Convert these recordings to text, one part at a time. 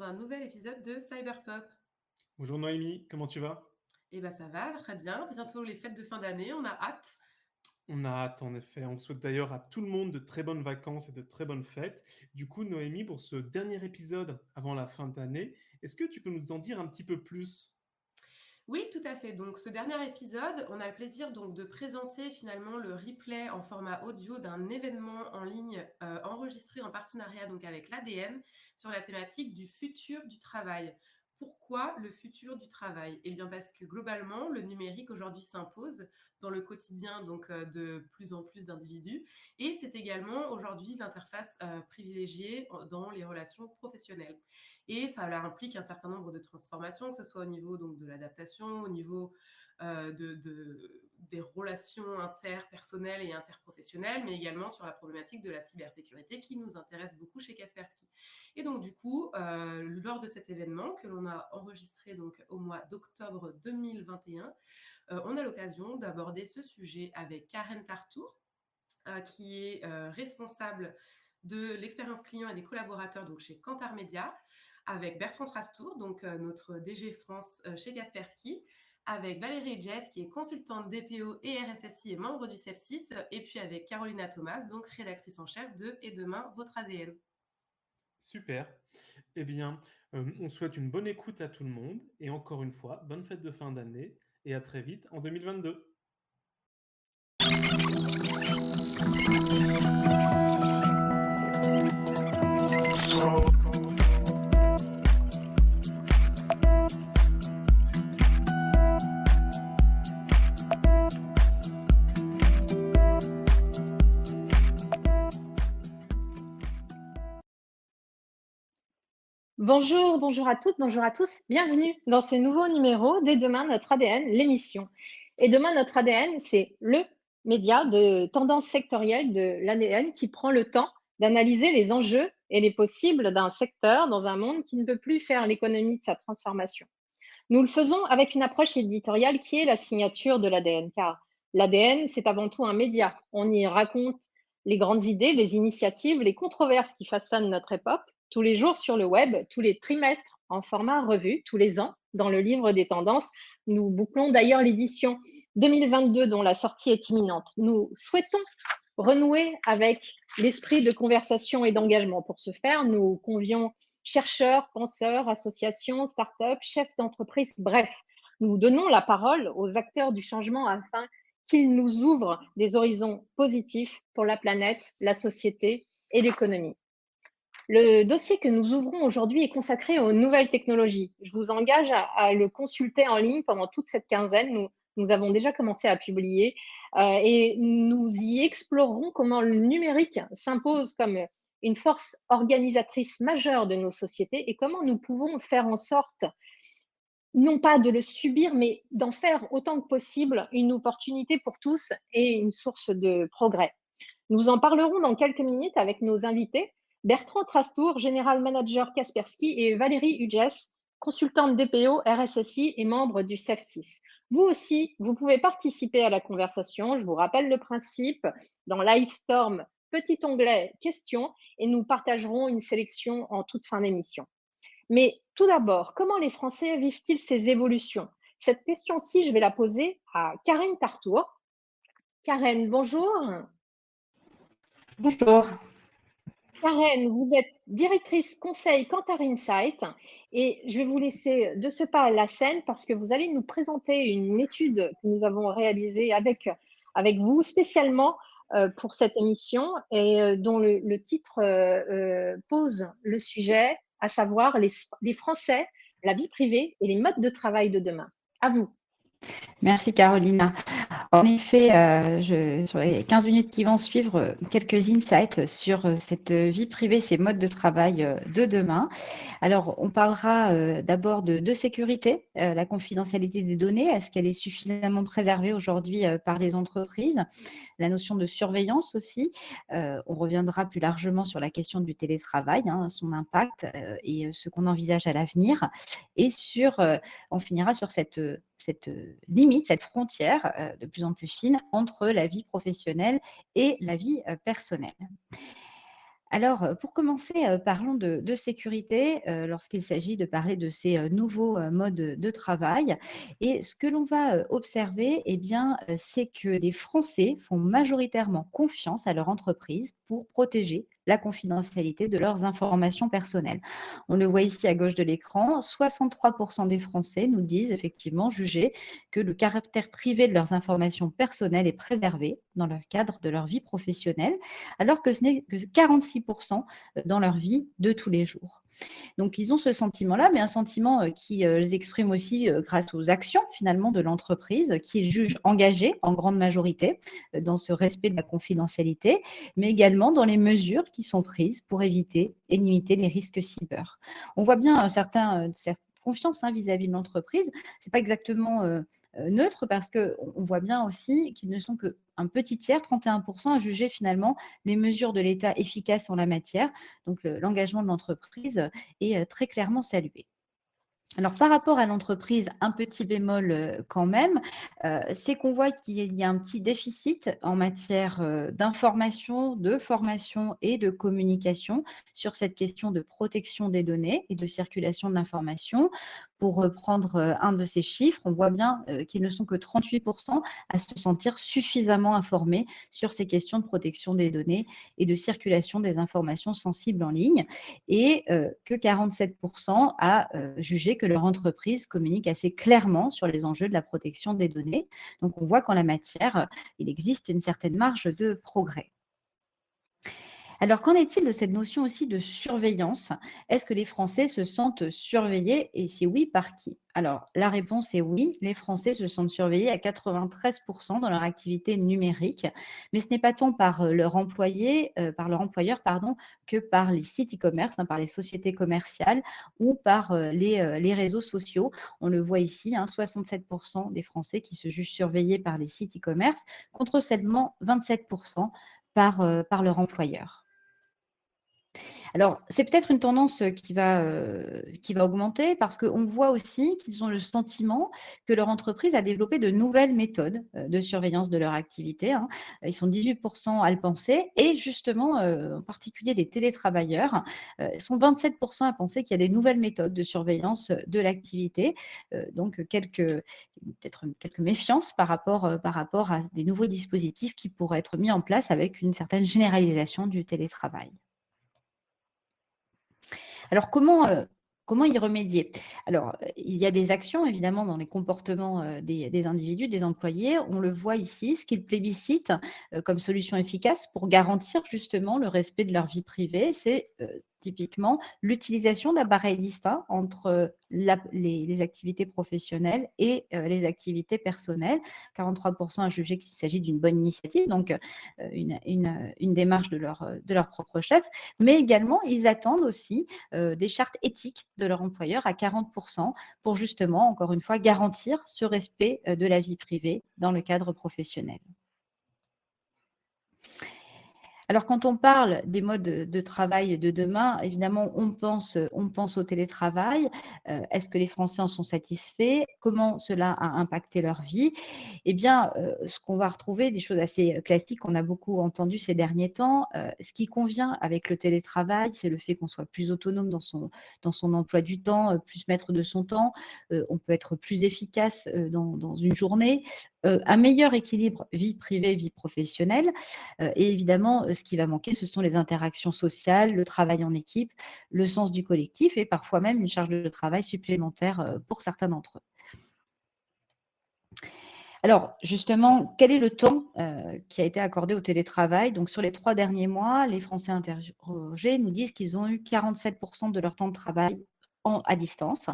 un nouvel épisode de Cyberpop. Bonjour Noémie, comment tu vas? Eh ben ça va, très bien. Bientôt les fêtes de fin d'année, on a hâte. On a hâte en effet. On souhaite d'ailleurs à tout le monde de très bonnes vacances et de très bonnes fêtes. Du coup, Noémie, pour ce dernier épisode avant la fin d'année, est-ce que tu peux nous en dire un petit peu plus? Oui, tout à fait. Donc ce dernier épisode, on a le plaisir donc de présenter finalement le replay en format audio d'un événement en ligne enregistré en partenariat donc avec l'ADN sur la thématique du futur du travail. Pourquoi le futur du travail? Eh bien parce que globalement, le numérique aujourd'hui s'impose dans le quotidien donc de plus en plus d'individus et c'est également aujourd'hui l'interface privilégiée dans les relations professionnelles. Et ça implique un certain nombre de transformations, que ce soit au niveau donc, de l'adaptation, au niveau des relations interpersonnelles et interprofessionnelles, mais également sur la problématique de la cybersécurité qui nous intéresse beaucoup chez Kaspersky. Et donc du coup, lors de cet événement que l'on a enregistré donc, au mois d'octobre 2021, on a l'occasion d'aborder ce sujet avec Karen Tartour, qui est responsable de l'expérience client et des collaborateurs donc chez Kantar Media, avec Bertrand Trastour, donc notre DG France chez Kaspersky, avec Valérie Jess, qui est consultante DPO et RSSI et membre du CEF6, et puis avec Carolina Thomas, donc rédactrice en chef de Et demain, votre ADN. Super. Eh bien, on souhaite une bonne écoute à tout le monde et encore une fois, bonne fête de fin d'année et à très vite en 2022. Bonjour, bonjour à toutes, bonjour à tous. Bienvenue dans ce nouveau numéro d'Et demain notre ADN, l'émission. Et demain notre ADN, c'est le média de tendance sectorielle de l'ADN qui prend le temps d'analyser les enjeux et les possibles d'un secteur dans un monde qui ne peut plus faire l'économie de sa transformation. Nous le faisons avec une approche éditoriale qui est la signature de l'ADN, car l'ADN, c'est avant tout un média. On y raconte les grandes idées, les initiatives, les controverses qui façonnent notre époque, tous les jours sur le web, tous les trimestres en format revue, tous les ans dans le livre des tendances. Nous bouclons d'ailleurs l'édition 2022 dont la sortie est imminente. Nous souhaitons renouer avec l'esprit de conversation et d'engagement. Pour ce faire, nous convions chercheurs, penseurs, associations, start-up, chefs d'entreprise, bref, nous donnons la parole aux acteurs du changement afin qu'ils nous ouvrent des horizons positifs pour la planète, la société et l'économie. Le dossier que nous ouvrons aujourd'hui est consacré aux nouvelles technologies. Je vous engage à le consulter en ligne pendant toute cette quinzaine. Nous avons déjà commencé à publier et nous y explorerons comment le numérique s'impose comme une force organisatrice majeure de nos sociétés et comment nous pouvons faire en sorte, non pas de le subir, mais d'en faire autant que possible une opportunité pour tous et une source de progrès. Nous en parlerons dans quelques minutes avec nos invités, Bertrand Trastour, General Manager Kaspersky, et Valérie Hugès, consultante DPO, RSSI et membre du CEF6. Vous aussi, vous pouvez participer à la conversation. Je vous rappelle le principe. Dans Livestorm, petit onglet questions et nous partagerons une sélection en toute fin d'émission. Mais tout d'abord, comment les Français vivent-ils ces évolutions? Cette question-ci, je vais la poser à Karen Tartour. Karen, bonjour. Bonjour. Karen, vous êtes directrice conseil Kantar Insight et je vais vous laisser de ce pas la scène parce que vous allez nous présenter une étude que nous avons réalisée avec vous spécialement pour cette émission et dont le titre pose le sujet, à savoir les Français, la vie privée et les modes de travail de demain. À vous. Merci Carolina. En effet, sur les 15 minutes qui vont suivre, quelques insights sur cette vie privée, ces modes de travail de demain. Alors, on parlera d'abord de sécurité, la confidentialité des données. Est-ce qu'elle est suffisamment préservée aujourd'hui par les entreprises? La notion de surveillance aussi. On reviendra plus largement sur la question du télétravail, son impact et ce qu'on envisage à l'avenir. Et on finira sur cette limite, cette frontière de plus en plus fine entre la vie professionnelle et la vie personnelle. Alors, pour commencer, parlons de sécurité, lorsqu'il s'agit de parler de ces, nouveaux, modes de travail et ce que l'on va, observer eh bien, c'est que les Français font majoritairement confiance à leur entreprise pour protéger la confidentialité de leurs informations personnelles. On le voit ici à gauche de l'écran, 63 des Français nous disent effectivement juger que le caractère privé de leurs informations personnelles est préservé dans le cadre de leur vie professionnelle alors que ce n'est que 46 dans leur vie de tous les jours. Donc, ils ont ce sentiment-là, mais un sentiment qu'ils expriment aussi grâce aux actions finalement de l'entreprise, qu'ils jugent engagées en grande majorité dans ce respect de la confidentialité, mais également dans les mesures qui sont prises pour éviter et limiter les risques cyber. On voit bien certaine confiance vis-à-vis de l'entreprise. Ce n'est pas exactement neutre parce qu'on voit bien aussi qu'ils ne sont qu'un petit tiers, 31%, à juger finalement les mesures de l'État efficaces en la matière. Donc, l'engagement de l'entreprise est très clairement salué. Alors, par rapport à l'entreprise, un petit bémol quand même, c'est qu'on voit qu'il y a un petit déficit en matière d'information, de formation et de communication sur cette question de protection des données et de circulation de l'information. Pour reprendre un de ces chiffres, on voit bien qu'ils ne sont que 38% à se sentir suffisamment informés sur ces questions de protection des données et de circulation des informations sensibles en ligne et que 47% à juger que leur entreprise communique assez clairement sur les enjeux de la protection des données. Donc, on voit qu'en la matière, il existe une certaine marge de progrès. Alors, qu'en est-il de cette notion aussi de surveillance? Est-ce que les Français se sentent surveillés et si oui, par qui? Alors, la réponse est oui, les Français se sentent surveillés à 93% dans leur activité numérique, mais ce n'est pas tant par leur employeur, pardon, que par les sites e-commerce, par les sociétés commerciales ou par les réseaux sociaux. On le voit ici, 67% des Français qui se jugent surveillés par les sites e-commerce contre seulement 27% par leur employeur. Alors, c'est peut-être une tendance qui va augmenter parce qu'on voit aussi qu'ils ont le sentiment que leur entreprise a développé de nouvelles méthodes de surveillance de leur activité. Ils sont 18% à le penser et justement, en particulier les télétravailleurs, sont 27% à penser qu'il y a des nouvelles méthodes de surveillance de l'activité. Donc, peut-être quelques méfiances par rapport à des nouveaux dispositifs qui pourraient être mis en place avec une certaine généralisation du télétravail. Alors, comment y remédier? Alors, il y a des actions évidemment dans les comportements des individus, des employés. On le voit ici, ce qu'ils plébiscitent comme solution efficace pour garantir justement le respect de leur vie privée, c'est typiquement l'utilisation d'appareils distincts entre les activités professionnelles et les activités personnelles. 43% a jugé qu'il s'agit d'une bonne initiative, donc une démarche de leur propre chef, mais également ils attendent aussi des chartes éthiques de leur employeur à 40% pour justement, encore une fois, garantir ce respect de la vie privée dans le cadre professionnel. Alors, quand on parle des modes de travail de demain, évidemment, on pense au télétravail. Est-ce que les Français en sont satisfaits? Comment cela a impacté leur vie? Eh bien, ce qu'on va retrouver, des choses assez classiques qu'on a beaucoup entendues ces derniers temps. Ce qui convient avec le télétravail, c'est le fait qu'on soit plus autonome dans son emploi du temps, plus maître de son temps. On peut être plus efficace dans une journée. Un meilleur équilibre vie privée, vie professionnelle. Et évidemment, ce qui va manquer, ce sont les interactions sociales, le travail en équipe, le sens du collectif et parfois même une charge de travail supplémentaire pour certains d'entre eux. Alors, justement, quel est le temps qui a été accordé au télétravail? Donc, sur les 3 derniers mois, les Français interrogés nous disent qu'ils ont eu 47% de leur temps de travail à distance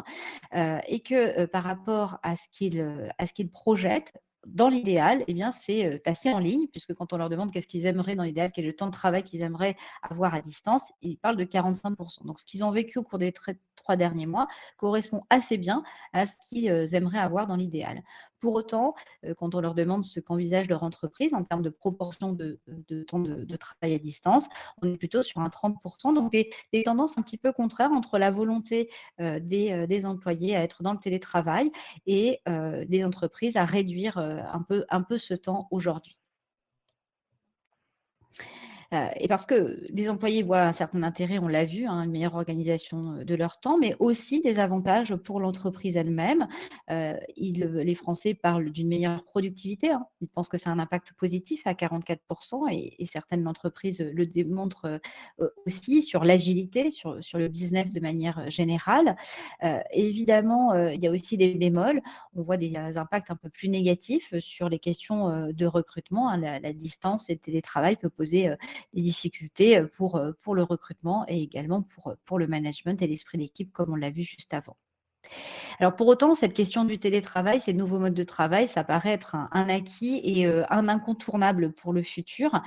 et que par rapport à ce qu'ils projettent, dans l'idéal, eh bien, c'est assez en ligne, puisque quand on leur demande qu'est-ce qu'ils aimeraient dans l'idéal, quel est le temps de travail qu'ils aimeraient avoir à distance, ils parlent de 45%. Donc, ce qu'ils ont vécu au cours des 3 derniers mois correspond assez bien à ce qu'ils aimeraient avoir dans l'idéal. Pour autant, quand on leur demande ce qu'envisage leur entreprise en termes de proportion de temps de travail à distance, on est plutôt sur un 30%. Donc, des tendances un petit peu contraires entre la volonté des employés à être dans le télétravail et les entreprises à réduire un peu ce temps aujourd'hui. Et parce que les employés voient un certain intérêt, on l'a vu, hein, une meilleure organisation de leur temps, mais aussi des avantages pour l'entreprise elle-même. Les Français parlent d'une meilleure productivité, hein. Ils pensent que c'est un impact positif à 44% et certaines entreprises le démontrent aussi sur l'agilité, sur le business de manière générale. Évidemment, il y a aussi des bémols. On voit des impacts un peu plus négatifs sur les questions de recrutement, hein. La distance et le télétravail peut poser des difficultés pour le recrutement et également pour le management et l'esprit d'équipe, comme on l'a vu juste avant. Alors pour autant, cette question du télétravail, ces nouveaux modes de travail, ça paraît être un acquis et un incontournable pour le futur.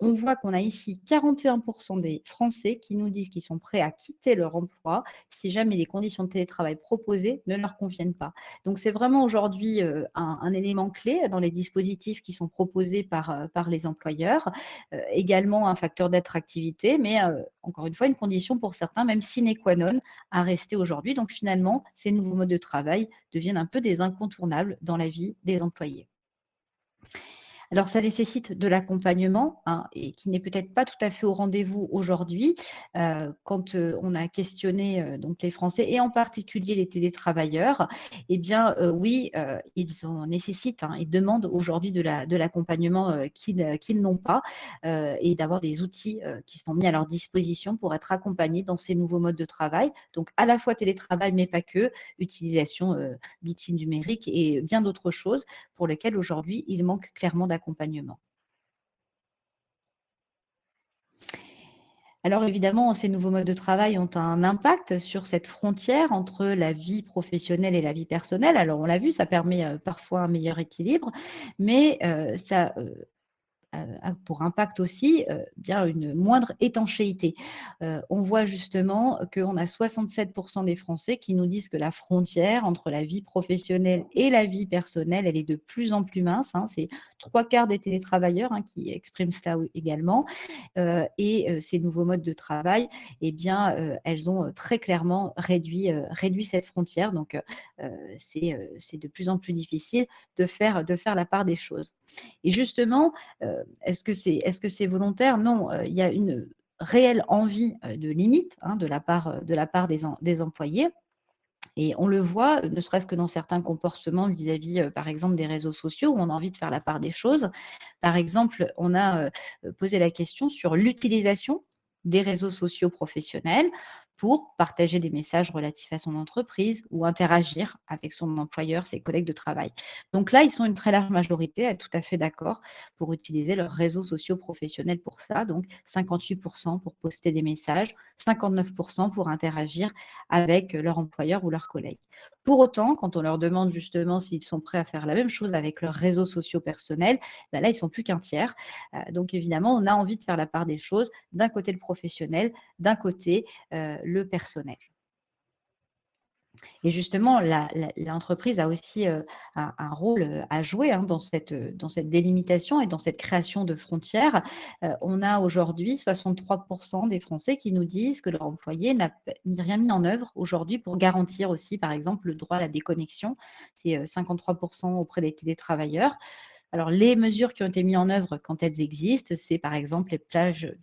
On voit qu'on a ici 41% des Français qui nous disent qu'ils sont prêts à quitter leur emploi si jamais les conditions de télétravail proposées ne leur conviennent pas. Donc c'est vraiment aujourd'hui un élément clé dans les dispositifs qui sont proposés par les employeurs. Également un facteur d'attractivité, mais encore une fois, une condition pour certains, même sine qua non, à rester aujourd'hui. Donc finalement, ces nouveaux modes de travail deviennent un peu des incontournables dans la vie des employés. Alors, ça nécessite de l'accompagnement, hein, et qui n'est peut-être pas tout à fait au rendez-vous aujourd'hui. Quand on a questionné donc les Français et en particulier les télétravailleurs, eh bien oui, ils en nécessitent, hein, ils demandent aujourd'hui de l'accompagnement qu'ils n'ont pas et d'avoir des outils qui sont mis à leur disposition pour être accompagnés dans ces nouveaux modes de travail. Donc, à la fois télétravail, mais pas que, utilisation d'outils numériques et bien d'autres choses pour lesquels aujourd'hui il manque clairement d'accompagnement. Alors évidemment, ces nouveaux modes de travail ont un impact sur cette frontière entre la vie professionnelle et la vie personnelle. Alors on l'a vu, ça permet parfois un meilleur équilibre, mais ça a pour impact aussi bien une moindre étanchéité. On voit justement qu'on a 67% des Français qui nous disent que la frontière entre la vie professionnelle et la vie personnelle, elle est de plus en plus mince, hein. C'est 3/4 des télétravailleurs, hein, qui expriment cela également. Et ces nouveaux modes de travail, eh bien, elles ont très clairement réduit cette frontière. Donc, c'est de plus en plus difficile de faire la part des choses. Et justement, est-ce que c'est volontaire? Non, il y a une réelle envie de limite, hein, de la part des employés. Et on le voit, ne serait-ce que dans certains comportements vis-à-vis, par exemple, des réseaux sociaux où on a envie de faire la part des choses. Par exemple, on a posé la question sur l'utilisation des réseaux sociaux professionnels pour partager des messages relatifs à son entreprise ou interagir avec son employeur, ses collègues de travail. Donc là, ils sont une très large majorité à être tout à fait d'accord pour utiliser leurs réseaux sociaux professionnels pour ça. Donc 58% pour poster des messages, 59% pour interagir avec leur employeur ou leurs collègues. Pour autant, quand on leur demande justement s'ils sont prêts à faire la même chose avec leurs réseaux sociaux personnels, ben là, ils sont plus qu'un tiers. Donc évidemment, on a envie de faire la part des choses, d'un côté le professionnel, d'un côté le personnel. Et justement, l'entreprise a aussi un rôle à jouer, hein, dans cette délimitation et dans cette création de frontières. On a aujourd'hui 63% des Français qui nous disent que leur employé n'a rien mis en œuvre aujourd'hui pour garantir aussi, par exemple, le droit à la déconnexion. C'est 53% auprès des télétravailleurs. Alors, les mesures qui ont été mises en œuvre quand elles existent, c'est par exemple les plages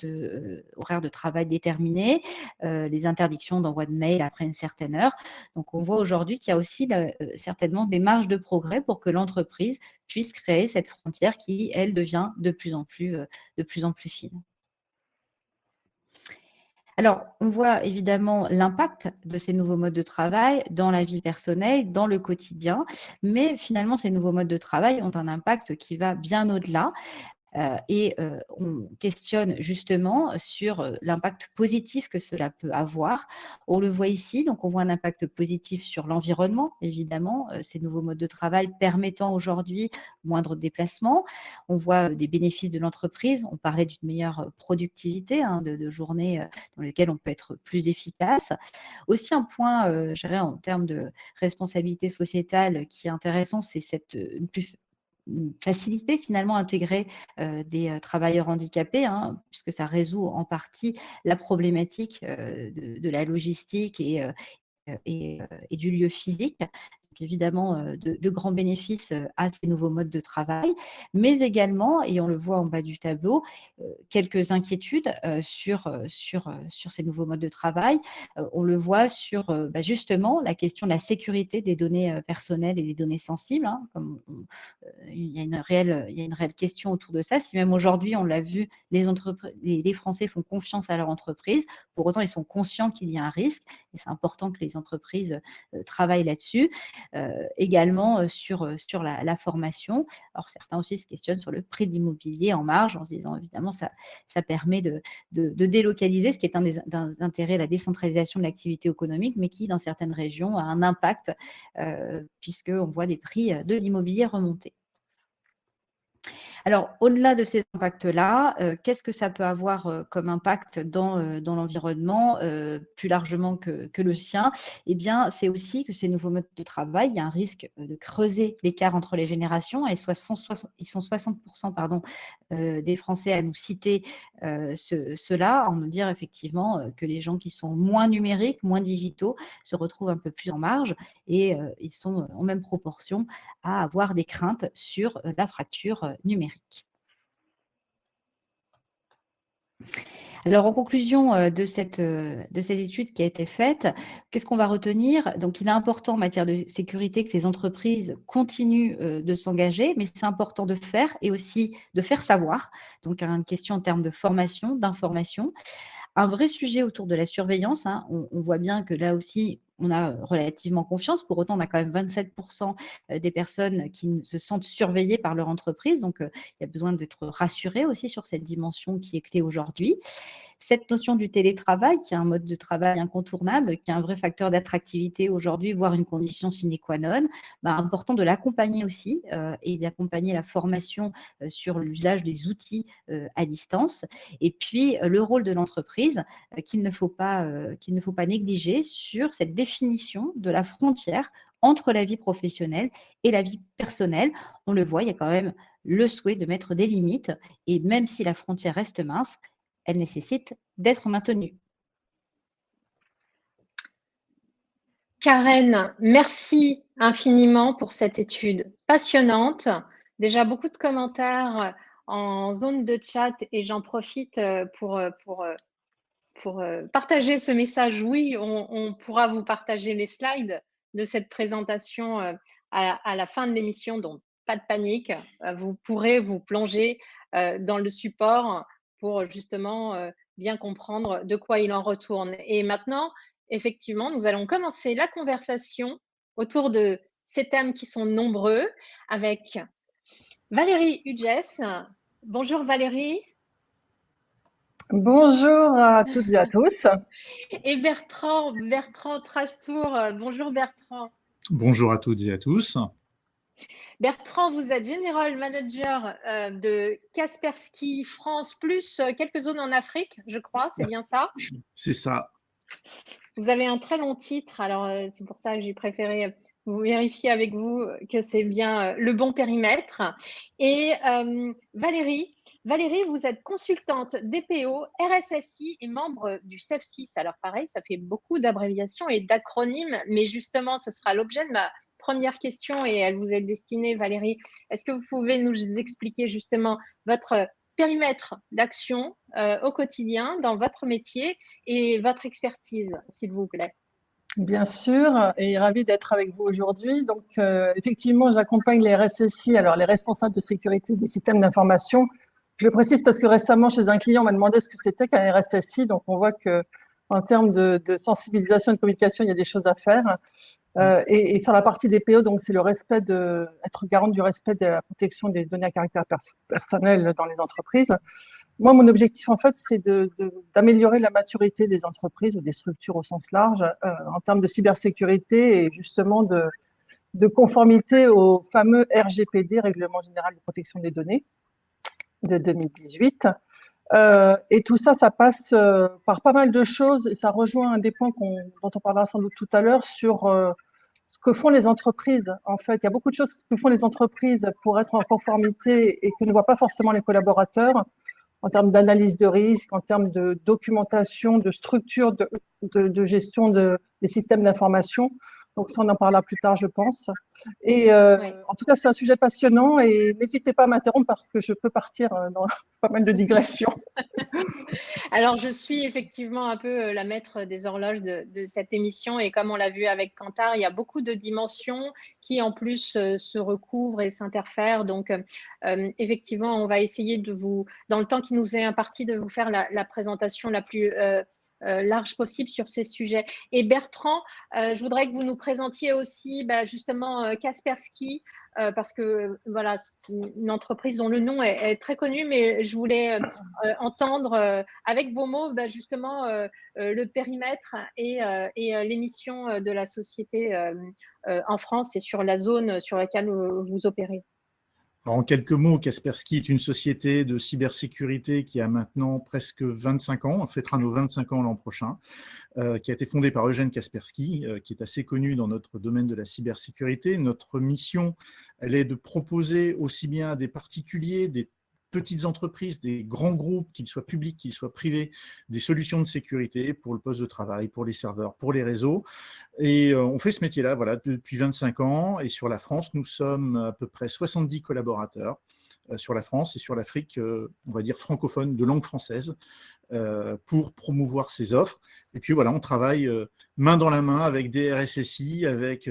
horaires de travail déterminées, les interdictions d'envoi de mails après une certaine heure. Donc, on voit aujourd'hui qu'il y a aussi certainement des marges de progrès pour que l'entreprise puisse créer cette frontière qui, elle, devient de plus en plus fine. Alors, on voit évidemment l'impact de ces nouveaux modes de travail dans la vie personnelle, dans le quotidien, mais finalement, ces nouveaux modes de travail ont un impact qui va bien au-delà. Et on questionne justement sur l'impact positif que cela peut avoir. On le voit ici, donc on voit un impact positif sur l'environnement, évidemment, ces nouveaux modes de travail permettant aujourd'hui moindre déplacement. On voit des bénéfices de l'entreprise. On parlait d'une meilleure productivité, hein, de journées dans lesquelles on peut être plus efficace. Aussi un point, je dirais, en termes de responsabilité sociétale qui est intéressant, c'est une facilité finalement à intégrer des travailleurs handicapés, hein, puisque ça résout en partie la problématique de la logistique et du lieu physique. évidemment de grands bénéfices à ces nouveaux modes de travail, mais également, et on le voit en bas du tableau, quelques inquiétudes sur ces nouveaux modes de travail. On le voit sur justement la question de la sécurité des données personnelles et des données sensibles. Hein, il y a une réelle question autour de ça. Si même aujourd'hui, on l'a vu, les Français font confiance à leur entreprise, pour autant, ils sont conscients qu'il y a un risque et c'est important que les entreprises travaillent là-dessus. Également sur la formation. Alors, certains aussi se questionnent sur le prix de l'immobilier en marge en se disant, évidemment, ça permet de délocaliser, ce qui est un des intérêts, la décentralisation de l'activité économique, mais qui, dans certaines régions, a un impact puisqu'on voit des prix de l'immobilier remonter. Alors, au-delà de ces impacts-là, qu'est-ce que ça peut avoir comme impact dans l'environnement, plus largement que le sien? Eh bien, c'est aussi que ces nouveaux modes de travail, il y a un risque de creuser l'écart entre les générations. Et ils sont 60% des Français à nous citer cela, en nous dire effectivement que les gens qui sont moins numériques, moins digitaux, se retrouvent un peu plus en marge et ils sont en même proportion à avoir des craintes sur la fracture numérique. Alors, en conclusion de cette étude qui a été faite, qu'est-ce qu'on va retenir? Donc, il est important en matière de sécurité que les entreprises continuent de s'engager, mais c'est important de faire et aussi de faire savoir. Donc, une question en termes de formation, d'information. Un vrai sujet autour de la surveillance. Hein. On voit bien que là aussi, on a relativement confiance. Pour autant, on a quand même 27% des personnes qui se sentent surveillées par leur entreprise. Donc, il y a besoin d'être rassuré aussi sur cette dimension qui est clé aujourd'hui. Cette notion du télétravail, qui est un mode de travail incontournable, qui est un vrai facteur d'attractivité aujourd'hui, voire une condition sine qua non, important de l'accompagner aussi et d'accompagner la formation sur l'usage des outils à distance. Et puis, le rôle de l'entreprise qu'il ne faut pas négliger sur cette définition de la frontière entre la vie professionnelle et la vie personnelle. On le voit, il y a quand même le souhait de mettre des limites et même si la frontière reste mince, elle nécessite d'être maintenue. Karen, merci infiniment pour cette étude passionnante. Déjà beaucoup de commentaires en zone de chat et j'en profite pour partager ce message. Oui, on pourra vous partager les slides de cette présentation à la fin de l'émission, donc pas de panique. Vous pourrez vous plonger dans le support pour justement bien comprendre de quoi il en retourne. Et maintenant, effectivement, nous allons commencer la conversation autour de ces thèmes qui sont nombreux avec Valérie Hugès. Bonjour Valérie. Bonjour à toutes et à tous. Et Bertrand Trastour. Bonjour Bertrand. Bonjour à toutes et à tous. Bertrand, vous êtes General Manager de Kaspersky France, plus quelques zones en Afrique, je crois, c'est bien ça? C'est ça. Vous avez un très long titre, alors c'est pour ça que j'ai préféré vérifier avec vous que c'est bien le bon périmètre. Et Valérie, vous êtes consultante DPO, RSSI et membre du CEF6. Alors pareil, ça fait beaucoup d'abréviations et d'acronymes, mais justement, ce sera l'objet de ma première question et elle vous est destinée, Valérie. Est-ce que vous pouvez nous expliquer justement votre périmètre d'action au quotidien dans votre métier et votre expertise, s'il vous plaît? Bien sûr, et ravi d'être avec vous aujourd'hui. Donc, effectivement, j'accompagne les RSSI, alors les responsables de sécurité des systèmes d'information. Je le précise parce que récemment, chez un client, on m'a demandé ce que c'était qu'un RSSI. Donc, on voit que en termes de sensibilisation et de communication, il y a des choses à faire. Et sur la partie DPO, donc c'est le respect être garant du respect de la protection des données à caractère personnel dans les entreprises. Moi, mon objectif, en fait, c'est d'améliorer la maturité des entreprises ou des structures au sens large en termes de cybersécurité et justement de conformité au fameux RGPD, Règlement général de protection des données de 2018. Et tout ça, ça passe par pas mal de choses et ça rejoint un des points dont on parlera sans doute tout à l'heure sur ce que font les entreprises. En fait, il y a beaucoup de choses que font les entreprises pour être en conformité et que ne voient pas forcément les collaborateurs en termes d'analyse de risque, en termes de documentation, de structure, de gestion des systèmes d'information. Donc ça, on en parlera plus tard, je pense. Et Oui. en tout cas, c'est un sujet passionnant et n'hésitez pas à m'interrompre parce que je peux partir dans pas mal de digressions. Alors, je suis effectivement un peu la maître des horloges de cette émission et comme on l'a vu avec Kantar, il y a beaucoup de dimensions qui en plus se recouvrent et s'interfèrent. Donc, effectivement, on va essayer de vous, dans le temps qui nous est imparti, de vous faire la présentation la plus large possible sur ces sujets. Et Bertrand, je voudrais que vous nous présentiez aussi justement Kaspersky, parce que voilà, c'est une entreprise dont le nom est très connu, mais je voulais entendre avec vos mots justement le périmètre et l'émission de la société en France et sur la zone sur laquelle vous opérez. Alors, en quelques mots, Kaspersky est une société de cybersécurité qui a maintenant presque 25 ans, on fêtera nos 25 ans l'an prochain, qui a été fondée par Eugène Kaspersky, qui est assez connu dans notre domaine de la cybersécurité. Notre mission, elle est de proposer aussi bien à des particuliers, des petites entreprises, des grands groupes, qu'ils soient publics, qu'ils soient privés, des solutions de sécurité pour le poste de travail, pour les serveurs, pour les réseaux. Et on fait ce métier-là depuis 25 ans. Et sur la France, nous sommes à peu près 70 collaborateurs sur la France et sur l'Afrique, on va dire francophone, de langue française, pour promouvoir ces offres. Et puis voilà, on travaille main dans la main avec des RSSI, avec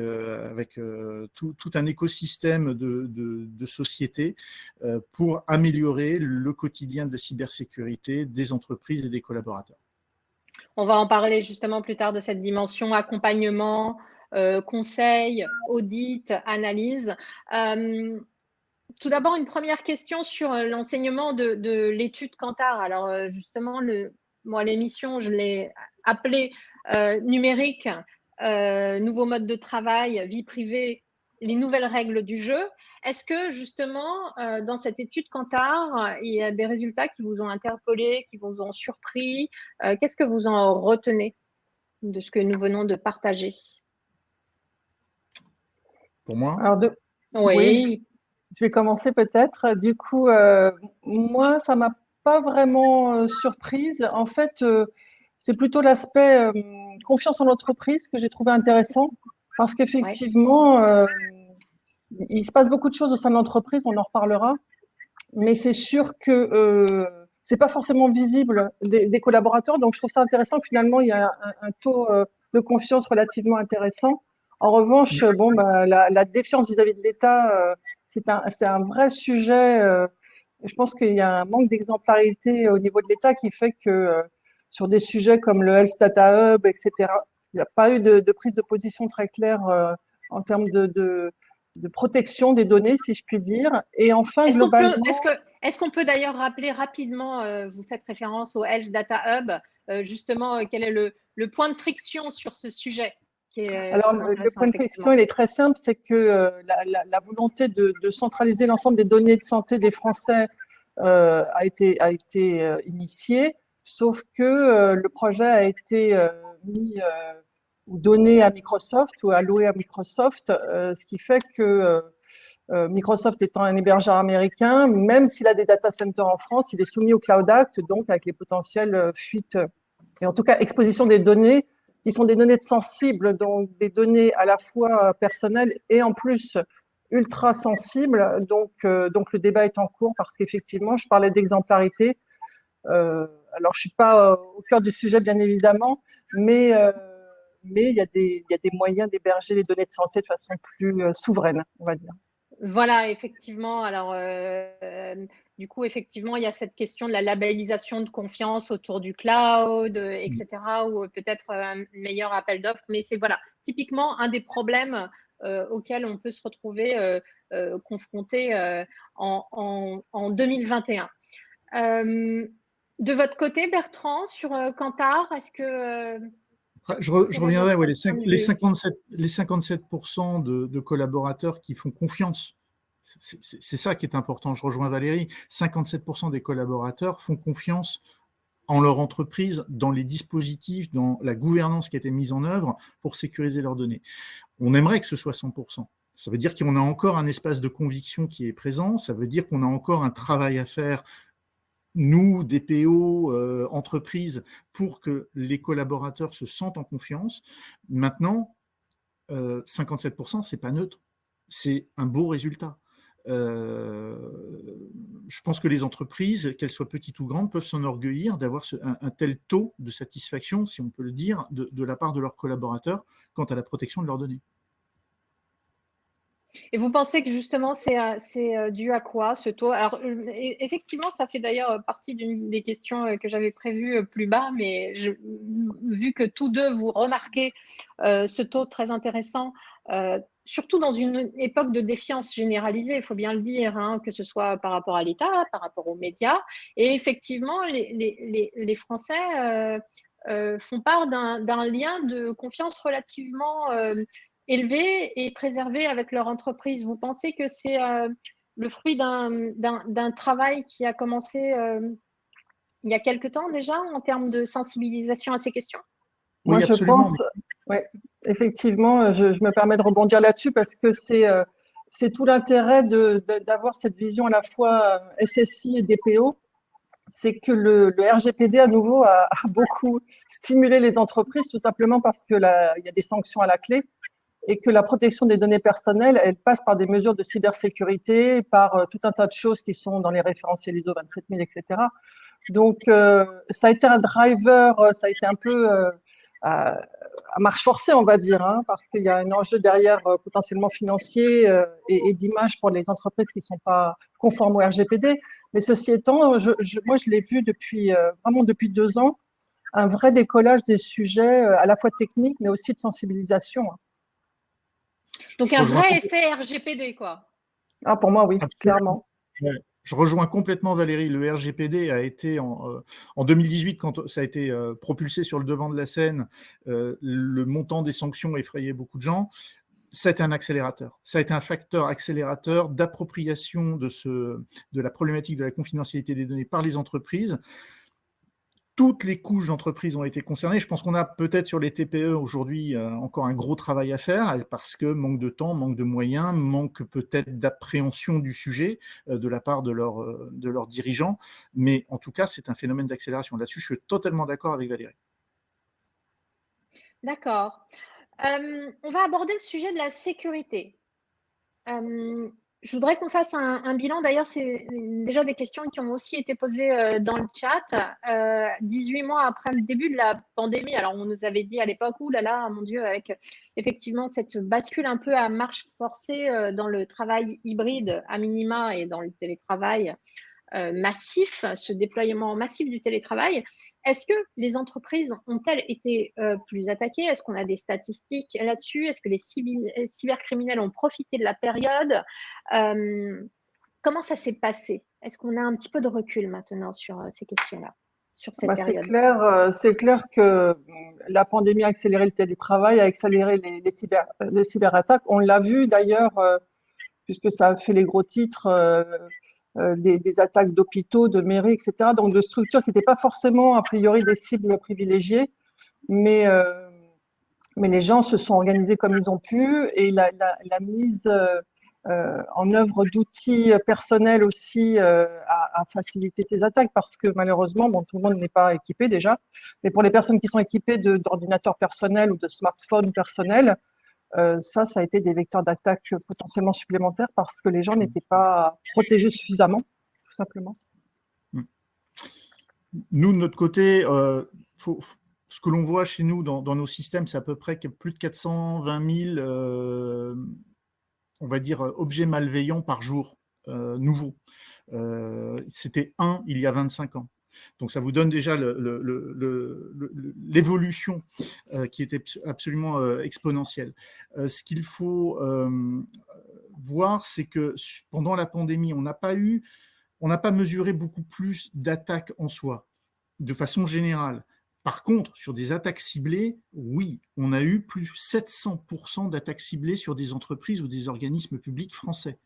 tout un écosystème de sociétés pour améliorer le quotidien de la cybersécurité des entreprises et des collaborateurs. On va en parler justement plus tard de cette dimension accompagnement, conseil, audit, analyse. Tout d'abord, une première question sur l'enseignement de l'étude Kantar. Alors justement, moi, l'émission, je l'ai appelée numérique, nouveau mode de travail, vie privée, les nouvelles règles du jeu. Est-ce que justement, dans cette étude Kantar, il y a des résultats qui vous ont interpellé, qui vous ont surpris? Qu'est-ce que vous en retenez de ce que nous venons de partager? Pour moi? Alors oui, je vais commencer peut-être. Du coup, moi, ça m'a pas vraiment surprise. En fait, c'est plutôt l'aspect confiance en l'entreprise que j'ai trouvé intéressant parce qu'effectivement, il se passe beaucoup de choses au sein de l'entreprise, on en reparlera, mais c'est sûr que c'est pas forcément visible des collaborateurs. Donc, je trouve ça intéressant. Finalement, il y a un taux de confiance relativement intéressant. En revanche, bon, la défiance vis-à-vis de l'État, c'est un vrai sujet. Je pense qu'il y a un manque d'exemplarité au niveau de l'État qui fait que sur des sujets comme le Health Data Hub, etc., il n'y a pas eu de prise de position très claire en termes de protection des données, si je puis dire. Et enfin, globalement… Est-ce qu'on peut d'ailleurs rappeler rapidement, vous faites référence au Health Data Hub, justement, quel est le point de friction sur ce sujet? Alors, le point de friction, il est très simple, c'est que la volonté de centraliser l'ensemble des données de santé des Français a été initiée, sauf que le projet a été mis ou donné à Microsoft ou alloué à Microsoft, ce qui fait que Microsoft étant un hébergeur américain, même s'il a des data centers en France, il est soumis au Cloud Act, donc avec les potentielles fuites et en tout cas exposition des données qui sont des données sensibles, donc des données à la fois personnelles et en plus ultra sensibles. Donc le débat est en cours parce qu'effectivement, je parlais d'exemplarité. Alors, je suis pas au cœur du sujet, bien évidemment, mais il y a des moyens d'héberger les données de santé de façon plus souveraine, on va dire. Voilà, effectivement. Alors, du coup, effectivement, il y a cette question de la labellisation de confiance autour du cloud, etc., ou peut-être un meilleur appel d'offres. Mais c'est voilà, typiquement un des problèmes auxquels on peut se retrouver confronté en 2021. De votre côté, Bertrand, sur Kantar, est-ce que… Je reviendrai, ouais, les 57% de collaborateurs qui font confiance. C'est ça qui est important. Je rejoins Valérie. 57% des collaborateurs font confiance en leur entreprise, dans les dispositifs, dans la gouvernance qui a été mise en œuvre pour sécuriser leurs données. On aimerait que ce soit 100%. Ça veut dire qu'on a encore un espace de conviction qui est présent. Ça veut dire qu'on a encore un travail à faire, nous, DPO, entreprises, pour que les collaborateurs se sentent en confiance. Maintenant, 57%, c'est pas neutre. C'est un beau résultat. Je pense que les entreprises, qu'elles soient petites ou grandes, peuvent s'enorgueillir d'avoir un tel taux de satisfaction, si on peut le dire, de la part de leurs collaborateurs quant à la protection de leurs données. Et vous pensez que justement, c'est dû à quoi ce taux? Alors, effectivement, ça fait d'ailleurs partie d'une des questions que j'avais prévues plus bas, mais vu que tous deux vous remarquez ce taux très intéressant, surtout dans une époque de défiance généralisée, il faut bien le dire, hein, que ce soit par rapport à l'État, par rapport aux médias. Et effectivement, les Français font part d'un lien de confiance relativement élevé et préservé avec leur entreprise. Vous pensez que c'est le fruit d'un travail qui a commencé il y a quelque temps déjà en termes de sensibilisation à ces questions? Moi, Oui, je absolument. pense, ouais, effectivement, je me permets de rebondir là-dessus parce que c'est tout l'intérêt d'avoir cette vision à la fois SSI et DPO. C'est que le RGPD, à nouveau, a beaucoup stimulé les entreprises, tout simplement parce que il y a des sanctions à la clé et que la protection des données personnelles, elle passe par des mesures de cybersécurité, par tout un tas de choses qui sont dans les référentiels ISO 27000, etc. Donc, ça a été un driver, ça a été un peu à marche forcée, on va dire, hein, parce qu'il y a un enjeu derrière potentiellement financier et d'image pour les entreprises qui ne sont pas conformes au RGPD. Mais ceci étant, moi, je l'ai vu vraiment depuis 2 ans, un vrai décollage des sujets à la fois techniques, mais aussi de sensibilisation. Donc, un vrai effet RGPD, quoi. Ah, pour moi, oui, clairement. Ouais. Je rejoins complètement Valérie. Le RGPD a été en 2018, quand ça a été propulsé sur le devant de la scène, le montant des sanctions effrayait beaucoup de gens. Ça a été un accélérateur. Ça a été un facteur accélérateur d'appropriation de la problématique de la confidentialité des données par les entreprises. Toutes les couches d'entreprises ont été concernées. Je pense qu'on a peut-être sur les TPE aujourd'hui encore un gros travail à faire parce que manque de temps, manque de moyens, manque peut-être d'appréhension du sujet de la part de leurs dirigeants. Mais en tout cas, c'est un phénomène d'accélération. Là-dessus, je suis totalement d'accord avec Valérie. D'accord. On va aborder le sujet de la sécurité. Je voudrais qu'on fasse un bilan. D'ailleurs, c'est déjà des questions qui ont aussi été posées dans le chat. 18 mois après le début de la pandémie, alors on nous avait dit à l'époque, ouh là là, mon Dieu, avec effectivement cette bascule un peu à marche forcée dans le travail hybride à minima et dans le télétravail massif, ce déploiement massif du télétravail. Est-ce que les entreprises ont-elles été plus attaquées? Est-ce qu'on a des statistiques là-dessus? Est-ce que les cybercriminels ont profité de la période? Comment ça s'est passé? Est-ce qu'on a un petit peu de recul maintenant sur ces questions-là, sur cette période? C'est clair que la pandémie a accéléré le télétravail, a accéléré les cyberattaques. On l'a vu d'ailleurs, puisque ça a fait les gros titres, des attaques d'hôpitaux, de mairies, etc. Donc de structures qui n'étaient pas forcément a priori des cibles privilégiées, mais les gens se sont organisés comme ils ont pu et la mise en œuvre d'outils personnels aussi a facilité ces attaques parce que malheureusement, bon, tout le monde n'est pas équipé déjà, mais pour les personnes qui sont équipées d'ordinateurs personnels ou de smartphones personnels, ça a été des vecteurs d'attaque potentiellement supplémentaires parce que les gens n'étaient pas protégés suffisamment, tout simplement. Nous, de notre côté, ce que l'on voit chez nous dans nos systèmes, c'est à peu près plus de 420 000 on va dire, objets malveillants par jour, nouveaux. C'était 1 il y a 25 ans. Donc, ça vous donne déjà l'évolution qui était absolument exponentielle. Ce qu'il faut voir, c'est que pendant la pandémie, on n'a pas mesuré beaucoup plus d'attaques en soi, de façon générale. Par contre, sur des attaques ciblées, oui, on a eu plus 700% d'attaques ciblées sur des entreprises ou des organismes publics français.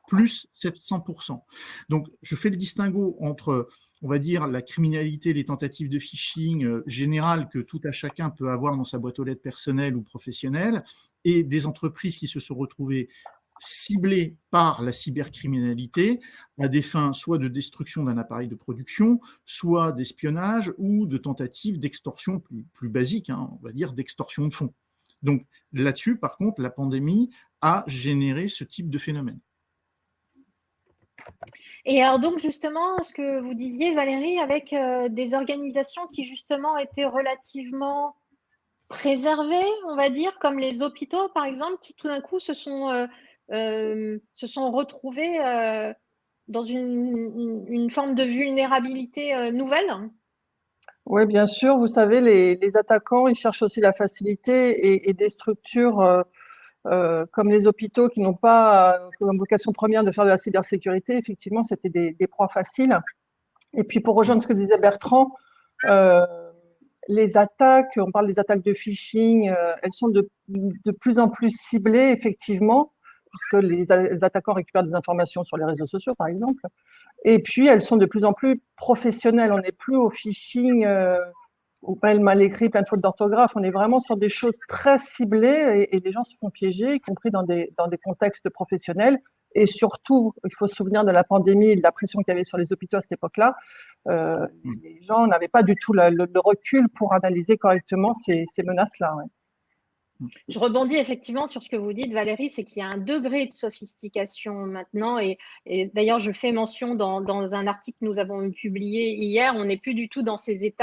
Plus 700%. Donc, je fais le distinguo entre, on va dire, la criminalité, les tentatives de phishing générales que tout à chacun peut avoir dans sa boîte aux lettres personnelle ou professionnelle, et des entreprises qui se sont retrouvées ciblées par la cybercriminalité à des fins soit de destruction d'un appareil de production, soit d'espionnage ou de tentatives d'extorsion plus basiques, hein, on va dire d'extorsion de fonds. Donc là-dessus, par contre, la pandémie a généré ce type de phénomène. Et alors donc justement, ce que vous disiez Valérie, avec des organisations qui justement étaient relativement préservées, on va dire, comme les hôpitaux par exemple, qui tout d'un coup se sont retrouvés dans une forme de vulnérabilité nouvelle. Oui, bien sûr. Vous savez, les attaquants, ils cherchent aussi la facilité et des structures comme les hôpitaux qui n'ont pas comme vocation première de faire de la cybersécurité. Effectivement, c'était des proies faciles. Et puis, pour rejoindre ce que disait Bertrand, les attaques, on parle des attaques de phishing, elles sont de plus en plus ciblées, effectivement, parce que les attaquants récupèrent des informations sur les réseaux sociaux, par exemple. Et puis, elles sont de plus en plus professionnelles. On n'est plus au phishing ou pas mal écrit, plein de fautes d'orthographe. On est vraiment sur des choses très ciblées et les gens se font piéger, y compris dans des contextes professionnels. Et surtout, il faut se souvenir de la pandémie et de la pression qu'il y avait sur les hôpitaux à cette époque-là. Les gens n'avaient pas du tout le recul pour analyser correctement ces menaces-là. Ouais. Je rebondis effectivement sur ce que vous dites, Valérie, c'est qu'il y a un degré de sophistication maintenant. Et d'ailleurs, je fais mention dans un article que nous avons publié hier, on n'est plus du tout dans ces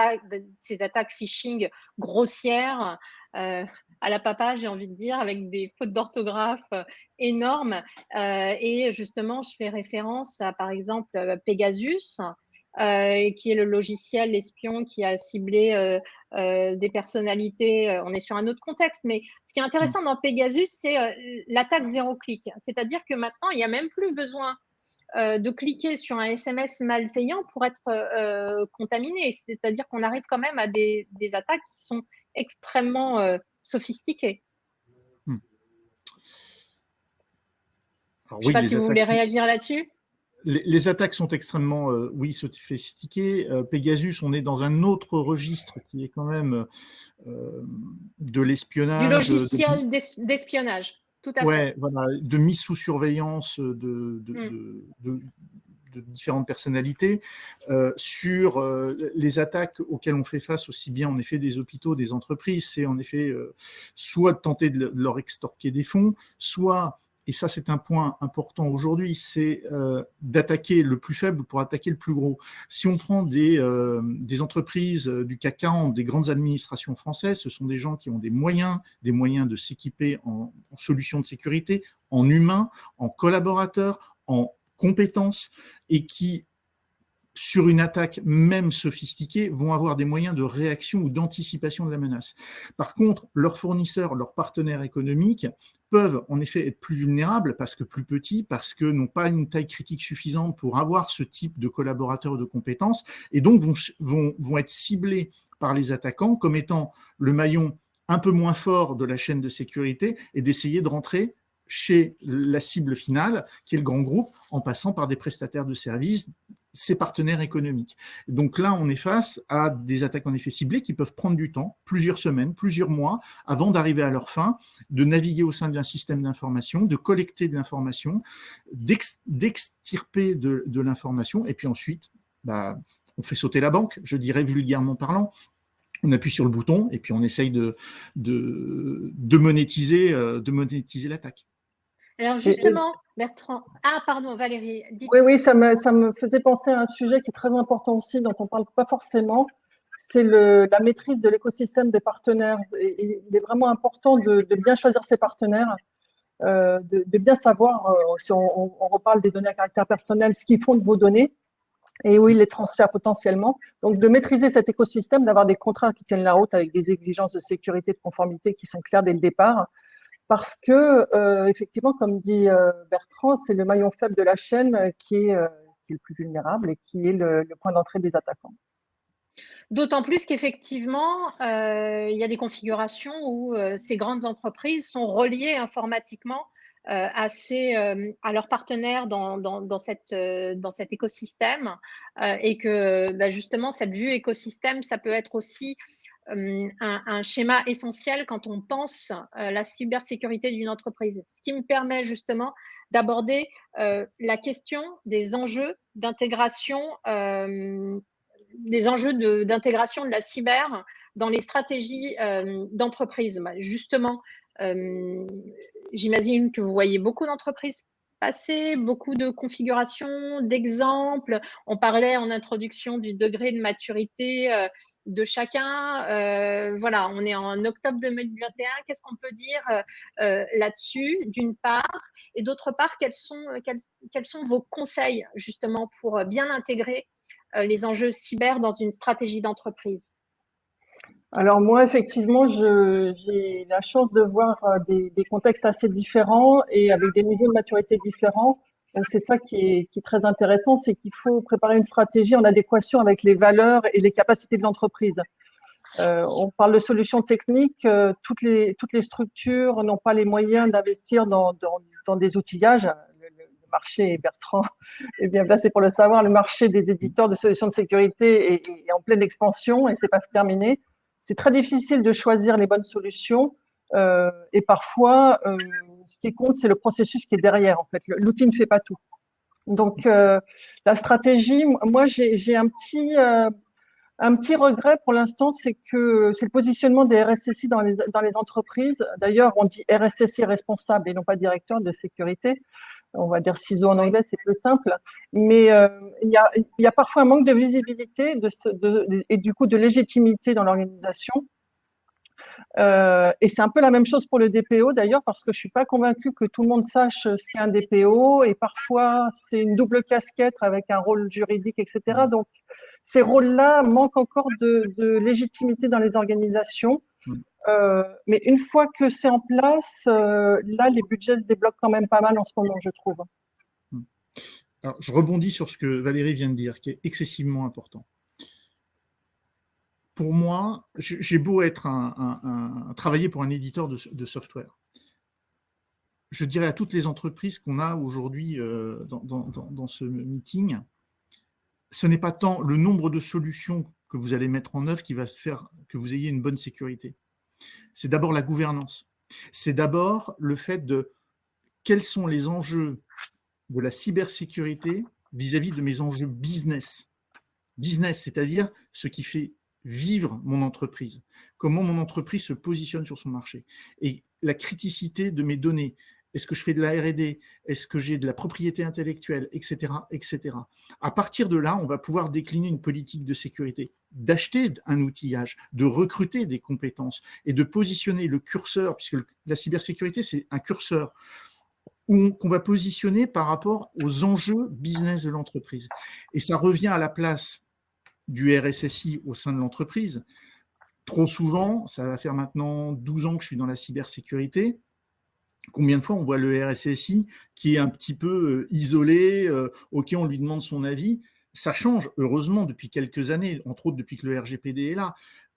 attaques phishing grossières, à la papa, j'ai envie de dire, avec des fautes d'orthographe énormes. Et justement, je fais référence à, par exemple, Pegasus, qui est le logiciel espion qui a ciblé des personnalités. On est sur un autre contexte, mais ce qui est intéressant dans Pegasus, c'est l'attaque zéro clic. C'est-à-dire que maintenant, il n'y a même plus besoin de cliquer sur un SMS malveillant pour être contaminé. C'est-à-dire qu'on arrive quand même à des attaques qui sont extrêmement sophistiquées. Alors, je ne sais pas si vous voulez réagir là-dessus. Les attaques sont extrêmement, sophistiquées. Pegasus, on est dans un autre registre qui est quand même de l'espionnage. Du logiciel d'espionnage, tout à fait. Voilà, de mise sous surveillance de différentes personnalités. Sur les attaques auxquelles on fait face, aussi bien en effet des hôpitaux, des entreprises, c'est en effet soit de tenter de leur extorquer des fonds, soit, et ça c'est un point important aujourd'hui, c'est d'attaquer le plus faible pour attaquer le plus gros. Si on prend des entreprises du CAC 40, des grandes administrations françaises, ce sont des gens qui ont des moyens de s'équiper en solutions de sécurité, en humains, en collaborateurs, en compétences, et qui, sur une attaque même sophistiquée, vont avoir des moyens de réaction ou d'anticipation de la menace. Par contre, leurs fournisseurs, leurs partenaires économiques peuvent en effet être plus vulnérables parce que plus petits, parce que n'ont pas une taille critique suffisante pour avoir ce type de collaborateurs ou de compétences, et donc vont être ciblés par les attaquants comme étant le maillon un peu moins fort de la chaîne de sécurité et d'essayer de rentrer chez la cible finale, qui est le grand groupe, en passant par des prestataires de services, ses partenaires économiques. Donc là, on est face à des attaques en effet ciblées qui peuvent prendre du temps, plusieurs semaines, plusieurs mois, avant d'arriver à leur fin, de naviguer au sein d'un système d'information, de collecter de l'information, d'extirper de l'information, et puis ensuite, on fait sauter la banque, je dirais vulgairement parlant. On appuie sur le bouton et puis on essaye de monétiser l'attaque. Alors justement, Bertrand… Ah, pardon, Valérie. Oui, ça me faisait penser à un sujet qui est très important aussi, dont on ne parle pas forcément, c'est la maîtrise de l'écosystème des partenaires. Et il est vraiment important de bien choisir ses partenaires, de bien savoir, si on reparle des données à caractère personnel, ce qu'ils font de vos données et où ils les transfèrent potentiellement. Donc, de maîtriser cet écosystème, d'avoir des contrats qui tiennent la route avec des exigences de sécurité, de conformité qui sont claires dès le départ. Parce que, effectivement, comme dit Bertrand, c'est le maillon faible de la chaîne qui est le plus vulnérable et qui est le point d'entrée des attaquants. D'autant plus qu'effectivement, il y a des configurations où ces grandes entreprises sont reliées informatiquement à leurs partenaires dans cet écosystème et que justement, cette vue écosystème, ça peut être aussi un schéma essentiel quand on pense la cybersécurité d'une entreprise. Ce qui me permet justement d'aborder la question des enjeux d'intégration, d'intégration de la cyber dans les stratégies d'entreprise. Justement, j'imagine que vous voyez beaucoup d'entreprises passer, beaucoup de configurations, d'exemples. On parlait en introduction du degré de maturité de chacun. Voilà, on est en octobre 2021. Qu'est-ce qu'on peut dire là-dessus, d'une part, et d'autre part, quels sont vos conseils justement pour bien intégrer les enjeux cyber dans une stratégie d'entreprise? Alors moi, effectivement, j'ai la chance de voir des contextes assez différents et avec des niveaux de maturité différents. Donc c'est ça qui est très intéressant, c'est qu'il faut préparer une stratégie en adéquation avec les valeurs et les capacités de l'entreprise. On parle de solutions techniques, toutes les structures n'ont pas les moyens d'investir dans des outillages. Le marché, Bertrand est bien placé pour le savoir, le marché des éditeurs de solutions de sécurité est en pleine expansion et c'est pas terminé. C'est très difficile de choisir les bonnes solutions et parfois, ce qui compte, c'est le processus qui est derrière. En fait, l'outil ne fait pas tout. Donc, la stratégie, moi, j'ai un petit regret pour l'instant, c'est le positionnement des RSSI dans les entreprises. D'ailleurs, on dit RSSI responsable et non pas directeur de sécurité. On va dire CISO en anglais, c'est plus simple. Mais il y a parfois un manque de visibilité et du coup de légitimité dans l'organisation. Et c'est un peu la même chose pour le DPO d'ailleurs, parce que je suis pas convaincue que tout le monde sache ce qu'est un DPO. Et parfois, c'est une double casquette avec un rôle juridique, etc. Donc, ces rôles-là manquent encore de légitimité dans les organisations. Mais une fois que c'est en place, là, les budgets se débloquent quand même pas mal en ce moment, je trouve. Alors, je rebondis sur ce que Valérie vient de dire, qui est excessivement important. Pour moi, j'ai beau être travailler pour un éditeur de software. Je dirais à toutes les entreprises qu'on a aujourd'hui dans ce meeting, ce n'est pas tant le nombre de solutions que vous allez mettre en œuvre qui va faire que vous ayez une bonne sécurité. C'est d'abord la gouvernance. C'est d'abord le fait de quels sont les enjeux de la cybersécurité vis-à-vis de mes enjeux business. Business, c'est-à-dire ce qui fait vivre mon entreprise, comment mon entreprise se positionne sur son marché et la criticité de mes données. Est-ce que je fais de la R&D? Est-ce que j'ai de la propriété intellectuelle, etc., etc. À partir de là, on va pouvoir décliner une politique de sécurité, d'acheter un outillage, de recruter des compétences et de positionner le curseur, puisque la cybersécurité, c'est un curseur qu'on va positionner par rapport aux enjeux business de l'entreprise. Et ça revient à la place du RSSI au sein de l'entreprise. Trop souvent, ça va faire maintenant 12 ans que je suis dans la cybersécurité. Combien de fois on voit le RSSI qui est un petit peu isolé, auquel on lui demande son avis. Ça change, heureusement, depuis quelques années, entre autres depuis que le RGPD est là.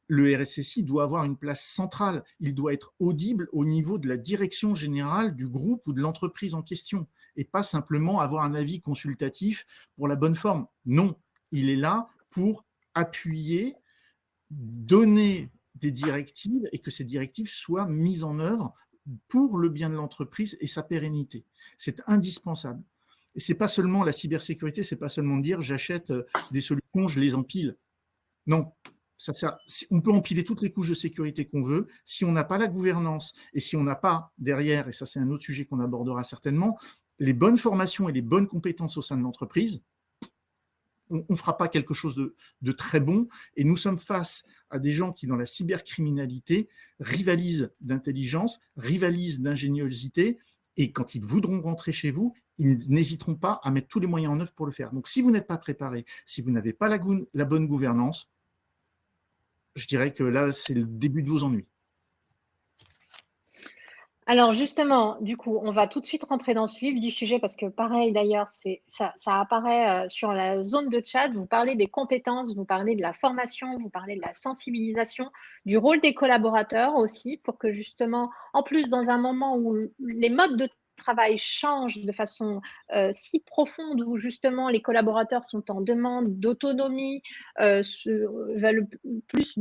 Le RSSI doit avoir une place centrale. Il doit être audible au niveau de la direction générale du groupe ou de l'entreprise en question, et pas simplement avoir un avis consultatif pour la bonne forme. Non, il est là pour appuyer, donner des directives et que ces directives soient mises en œuvre pour le bien de l'entreprise et sa pérennité. C'est indispensable. Et c'est pas seulement la cybersécurité, c'est pas seulement dire j'achète des solutions, je les empile. Non, on peut empiler toutes les couches de sécurité qu'on veut. Si on n'a pas la gouvernance et si on n'a pas derrière, et ça c'est un autre sujet qu'on abordera certainement, les bonnes formations et les bonnes compétences au sein de l'entreprise, on ne fera pas quelque chose de très bon. Et nous sommes face à des gens qui, dans la cybercriminalité, rivalisent d'intelligence, rivalisent d'ingéniosité, et quand ils voudront rentrer chez vous, ils n'hésiteront pas à mettre tous les moyens en œuvre pour le faire. Donc, si vous n'êtes pas préparé, si vous n'avez pas la bonne gouvernance, je dirais que là, c'est le début de vos ennuis. Alors justement, du coup, on va tout de suite rentrer dans le vif du sujet parce que pareil d'ailleurs, ça apparaît sur la zone de chat. Vous parlez des compétences, vous parlez de la formation, vous parlez de la sensibilisation, du rôle des collaborateurs aussi pour que justement, en plus dans un moment où les modes de travail changent de façon si profonde, où justement les collaborateurs sont en demande d'autonomie, veulent plus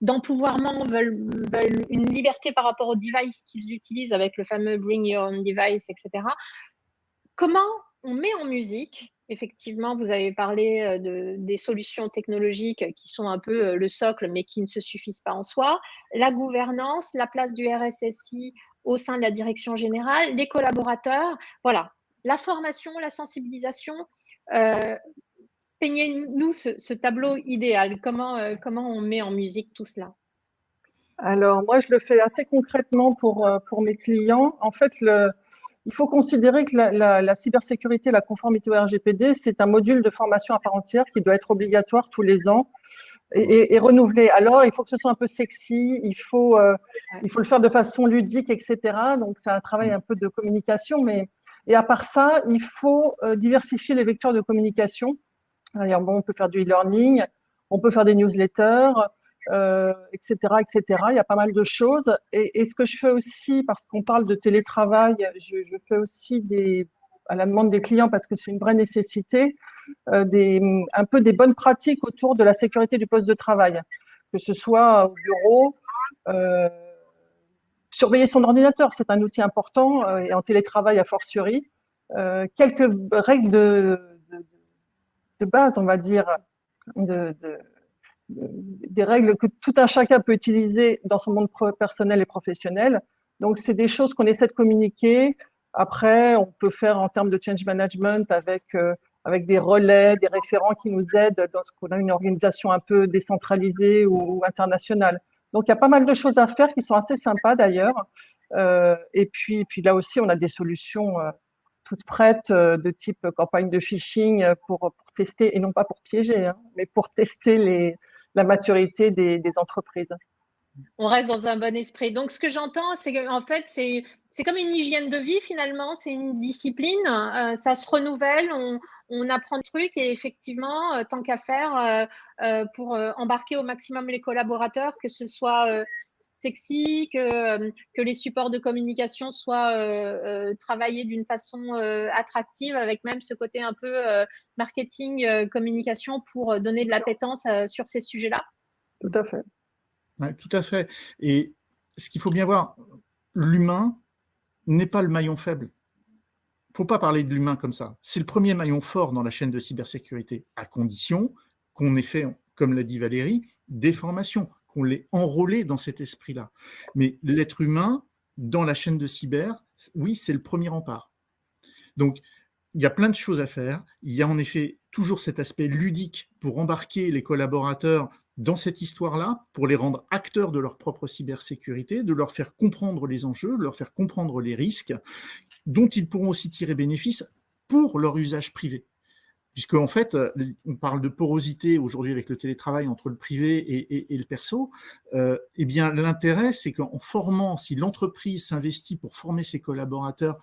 d'empouvoirment, veulent une liberté par rapport au device qu'ils utilisent avec le fameux Bring Your Own Device, etc. Comment on met en musique Effectivement, vous avez parlé des solutions technologiques qui sont un peu le socle, mais qui ne se suffisent pas en soi. La gouvernance, la place du RSSI au sein de la direction générale, les collaborateurs, voilà. La formation, la sensibilisation. Peignez-nous ce tableau idéal. Comment on met en musique tout cela? Alors, moi, je le fais assez concrètement pour mes clients. En fait, il faut considérer que la cybersécurité, la conformité au RGPD, c'est un module de formation à part entière qui doit être obligatoire tous les ans et renouvelé. Alors, il faut que ce soit un peu sexy, il faut le faire de façon ludique, etc. Donc, c'est un travail un peu de communication. Et à part ça, il faut diversifier les vecteurs de communication. Alors, bon, on peut faire du e-learning, on peut faire des newsletters, etc., etc. Il y a pas mal de choses. Et ce que je fais aussi, parce qu'on parle de télétravail, je fais aussi à la demande des clients, parce que c'est une vraie nécessité, un peu des bonnes pratiques autour de la sécurité du poste de travail, que ce soit au bureau. Surveiller son ordinateur, c'est un outil important, et en télétravail a fortiori. Quelques règles de base, on va dire, des règles que tout un chacun peut utiliser dans son monde personnel et professionnel. Donc, c'est des choses qu'on essaie de communiquer. Après, on peut faire en termes de change management avec des relais, des référents qui nous aident dans ce qu'on a une organisation un peu décentralisée ou internationale. Donc, il y a pas mal de choses à faire qui sont assez sympas d'ailleurs. Et puis là aussi, on a des solutions toutes prêtes de type campagne de phishing pour tester, et non pas pour piéger, hein, mais pour tester la maturité des entreprises. On reste dans un bon esprit. Donc, ce que j'entends, c'est qu'en fait, c'est comme une hygiène de vie finalement, c'est une discipline, ça se renouvelle, on apprend des trucs et effectivement, tant qu'à faire, pour embarquer au maximum les collaborateurs, que ce soit sexy, que les supports de communication soient travaillés d'une façon attractive, avec même ce côté un peu marketing, communication pour donner de l'appétence sur ces sujets-là. Tout à fait. Ouais, tout à fait. Et ce qu'il faut bien voir, l'humain n'est pas le maillon faible. Il ne faut pas parler de l'humain comme ça. C'est le premier maillon fort dans la chaîne de cybersécurité, à condition qu'on ait fait, comme l'a dit Valérie, des formations, qu'on l'ait enrôlé dans cet esprit-là. Mais l'être humain, dans la chaîne de cyber, oui, c'est le premier rempart. Donc, il y a plein de choses à faire. Il y a en effet toujours cet aspect ludique pour embarquer les collaborateurs dans cette histoire-là, pour les rendre acteurs de leur propre cybersécurité, de leur faire comprendre les enjeux, de leur faire comprendre les risques, dont ils pourront aussi tirer bénéfice pour leur usage privé. Puisque, en fait, on parle de porosité aujourd'hui avec le télétravail entre le privé et le perso. Eh bien, l'intérêt, c'est qu'en formant, si l'entreprise s'investit pour former ses collaborateurs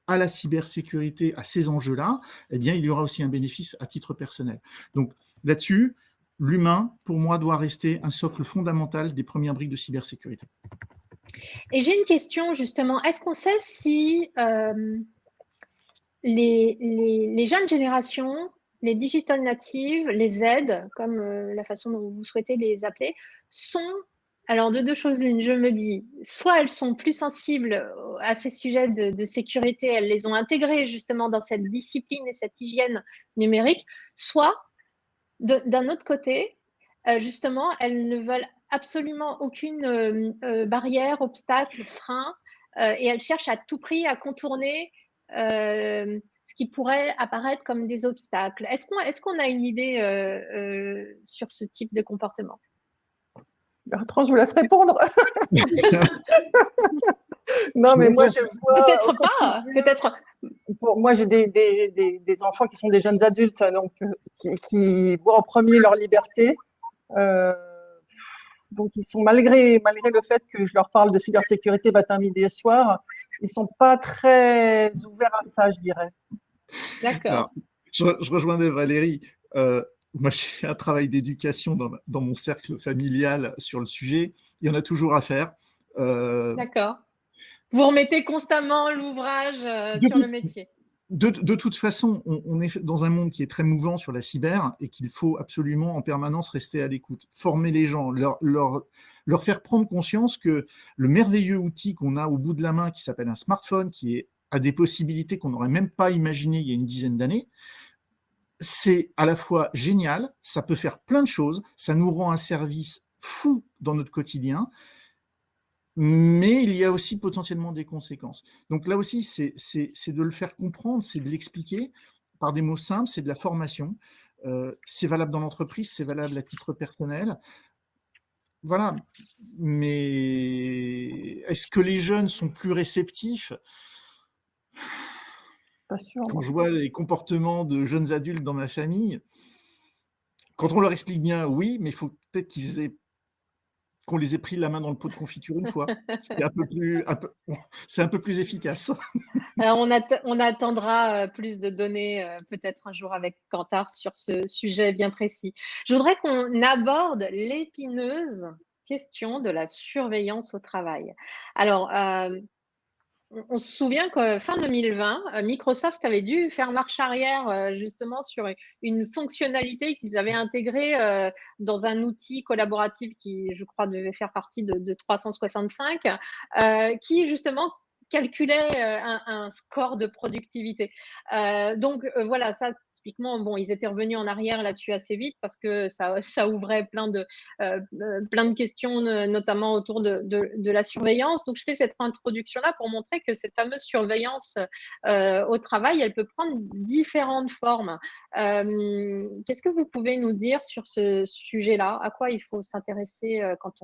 à la cybersécurité, à ces enjeux-là, eh bien, il y aura aussi un bénéfice à titre personnel. Donc, là-dessus, l'humain, pour moi, doit rester un socle fondamental des premières briques de cybersécurité. Et j'ai une question, justement. Est-ce qu'on sait si les jeunes générations, les digital natives, les Z, comme la façon dont vous souhaitez les appeler, sont, alors de deux choses l'une, je me dis, soit elles sont plus sensibles à ces sujets de sécurité, elles les ont intégrés justement dans cette discipline et cette hygiène numérique, soit d'un autre côté, justement, elles ne veulent absolument aucune barrière, obstacle, frein, et elles cherchent à tout prix à contourner ce qui pourrait apparaître comme des obstacles. Est-ce qu'on a une idée sur ce type de comportement? Bertrand, je vous laisse répondre. Non, mais moi, je vois, peut-être pas. Peut-être. Moi, j'ai des enfants qui sont des jeunes adultes, donc qui voient en premier leur liberté. Donc, ils sont malgré le fait que je leur parle de cybersécurité matin, midi et soir, ils sont pas très ouverts à ça, je dirais. D'accord. Je rejoindrai Valérie. Moi, j'ai fait un travail d'éducation dans mon cercle familial sur le sujet. Il y en a toujours à faire. D'accord. Vous remettez constamment l'ouvrage sur le métier. De toute façon, on est dans un monde qui est très mouvant sur la cyber et qu'il faut absolument en permanence rester à l'écoute. Former les gens, leur faire prendre conscience que le merveilleux outil qu'on a au bout de la main qui s'appelle un smartphone, qui a des possibilités qu'on n'aurait même pas imaginées il y a une dizaine d'années, c'est à la fois génial, ça peut faire plein de choses, ça nous rend un service fou dans notre quotidien, mais il y a aussi potentiellement des conséquences. Donc là aussi, c'est de le faire comprendre, c'est de l'expliquer par des mots simples, c'est de la formation. C'est valable dans l'entreprise, c'est valable à titre personnel. Voilà. Mais est-ce que les jeunes sont plus réceptifs? Pas sûr. Quand je vois les comportements de jeunes adultes dans ma famille, quand on leur explique bien, oui, mais il faut peut-être qu'on les ait pris la main dans le pot de confiture une fois. C'est un peu plus efficace. Alors, on attendra plus de données peut-être un jour avec Kantar sur ce sujet bien précis. Je voudrais qu'on aborde l'épineuse question de la surveillance au travail. Alors, on se souvient que fin 2020, Microsoft avait dû faire marche arrière justement sur une fonctionnalité qu'ils avaient intégrée dans un outil collaboratif qui, je crois, devait faire partie de 365, qui justement calculait un score de productivité. Donc voilà, ça typiquement, bon, ils étaient revenus en arrière là-dessus assez vite parce que ça ouvrait plein de questions, notamment autour de la surveillance. Donc, je fais cette introduction-là pour montrer que cette fameuse surveillance au travail, elle peut prendre différentes formes. Qu'est-ce que vous pouvez nous dire sur ce sujet-là? À quoi il faut s'intéresser quand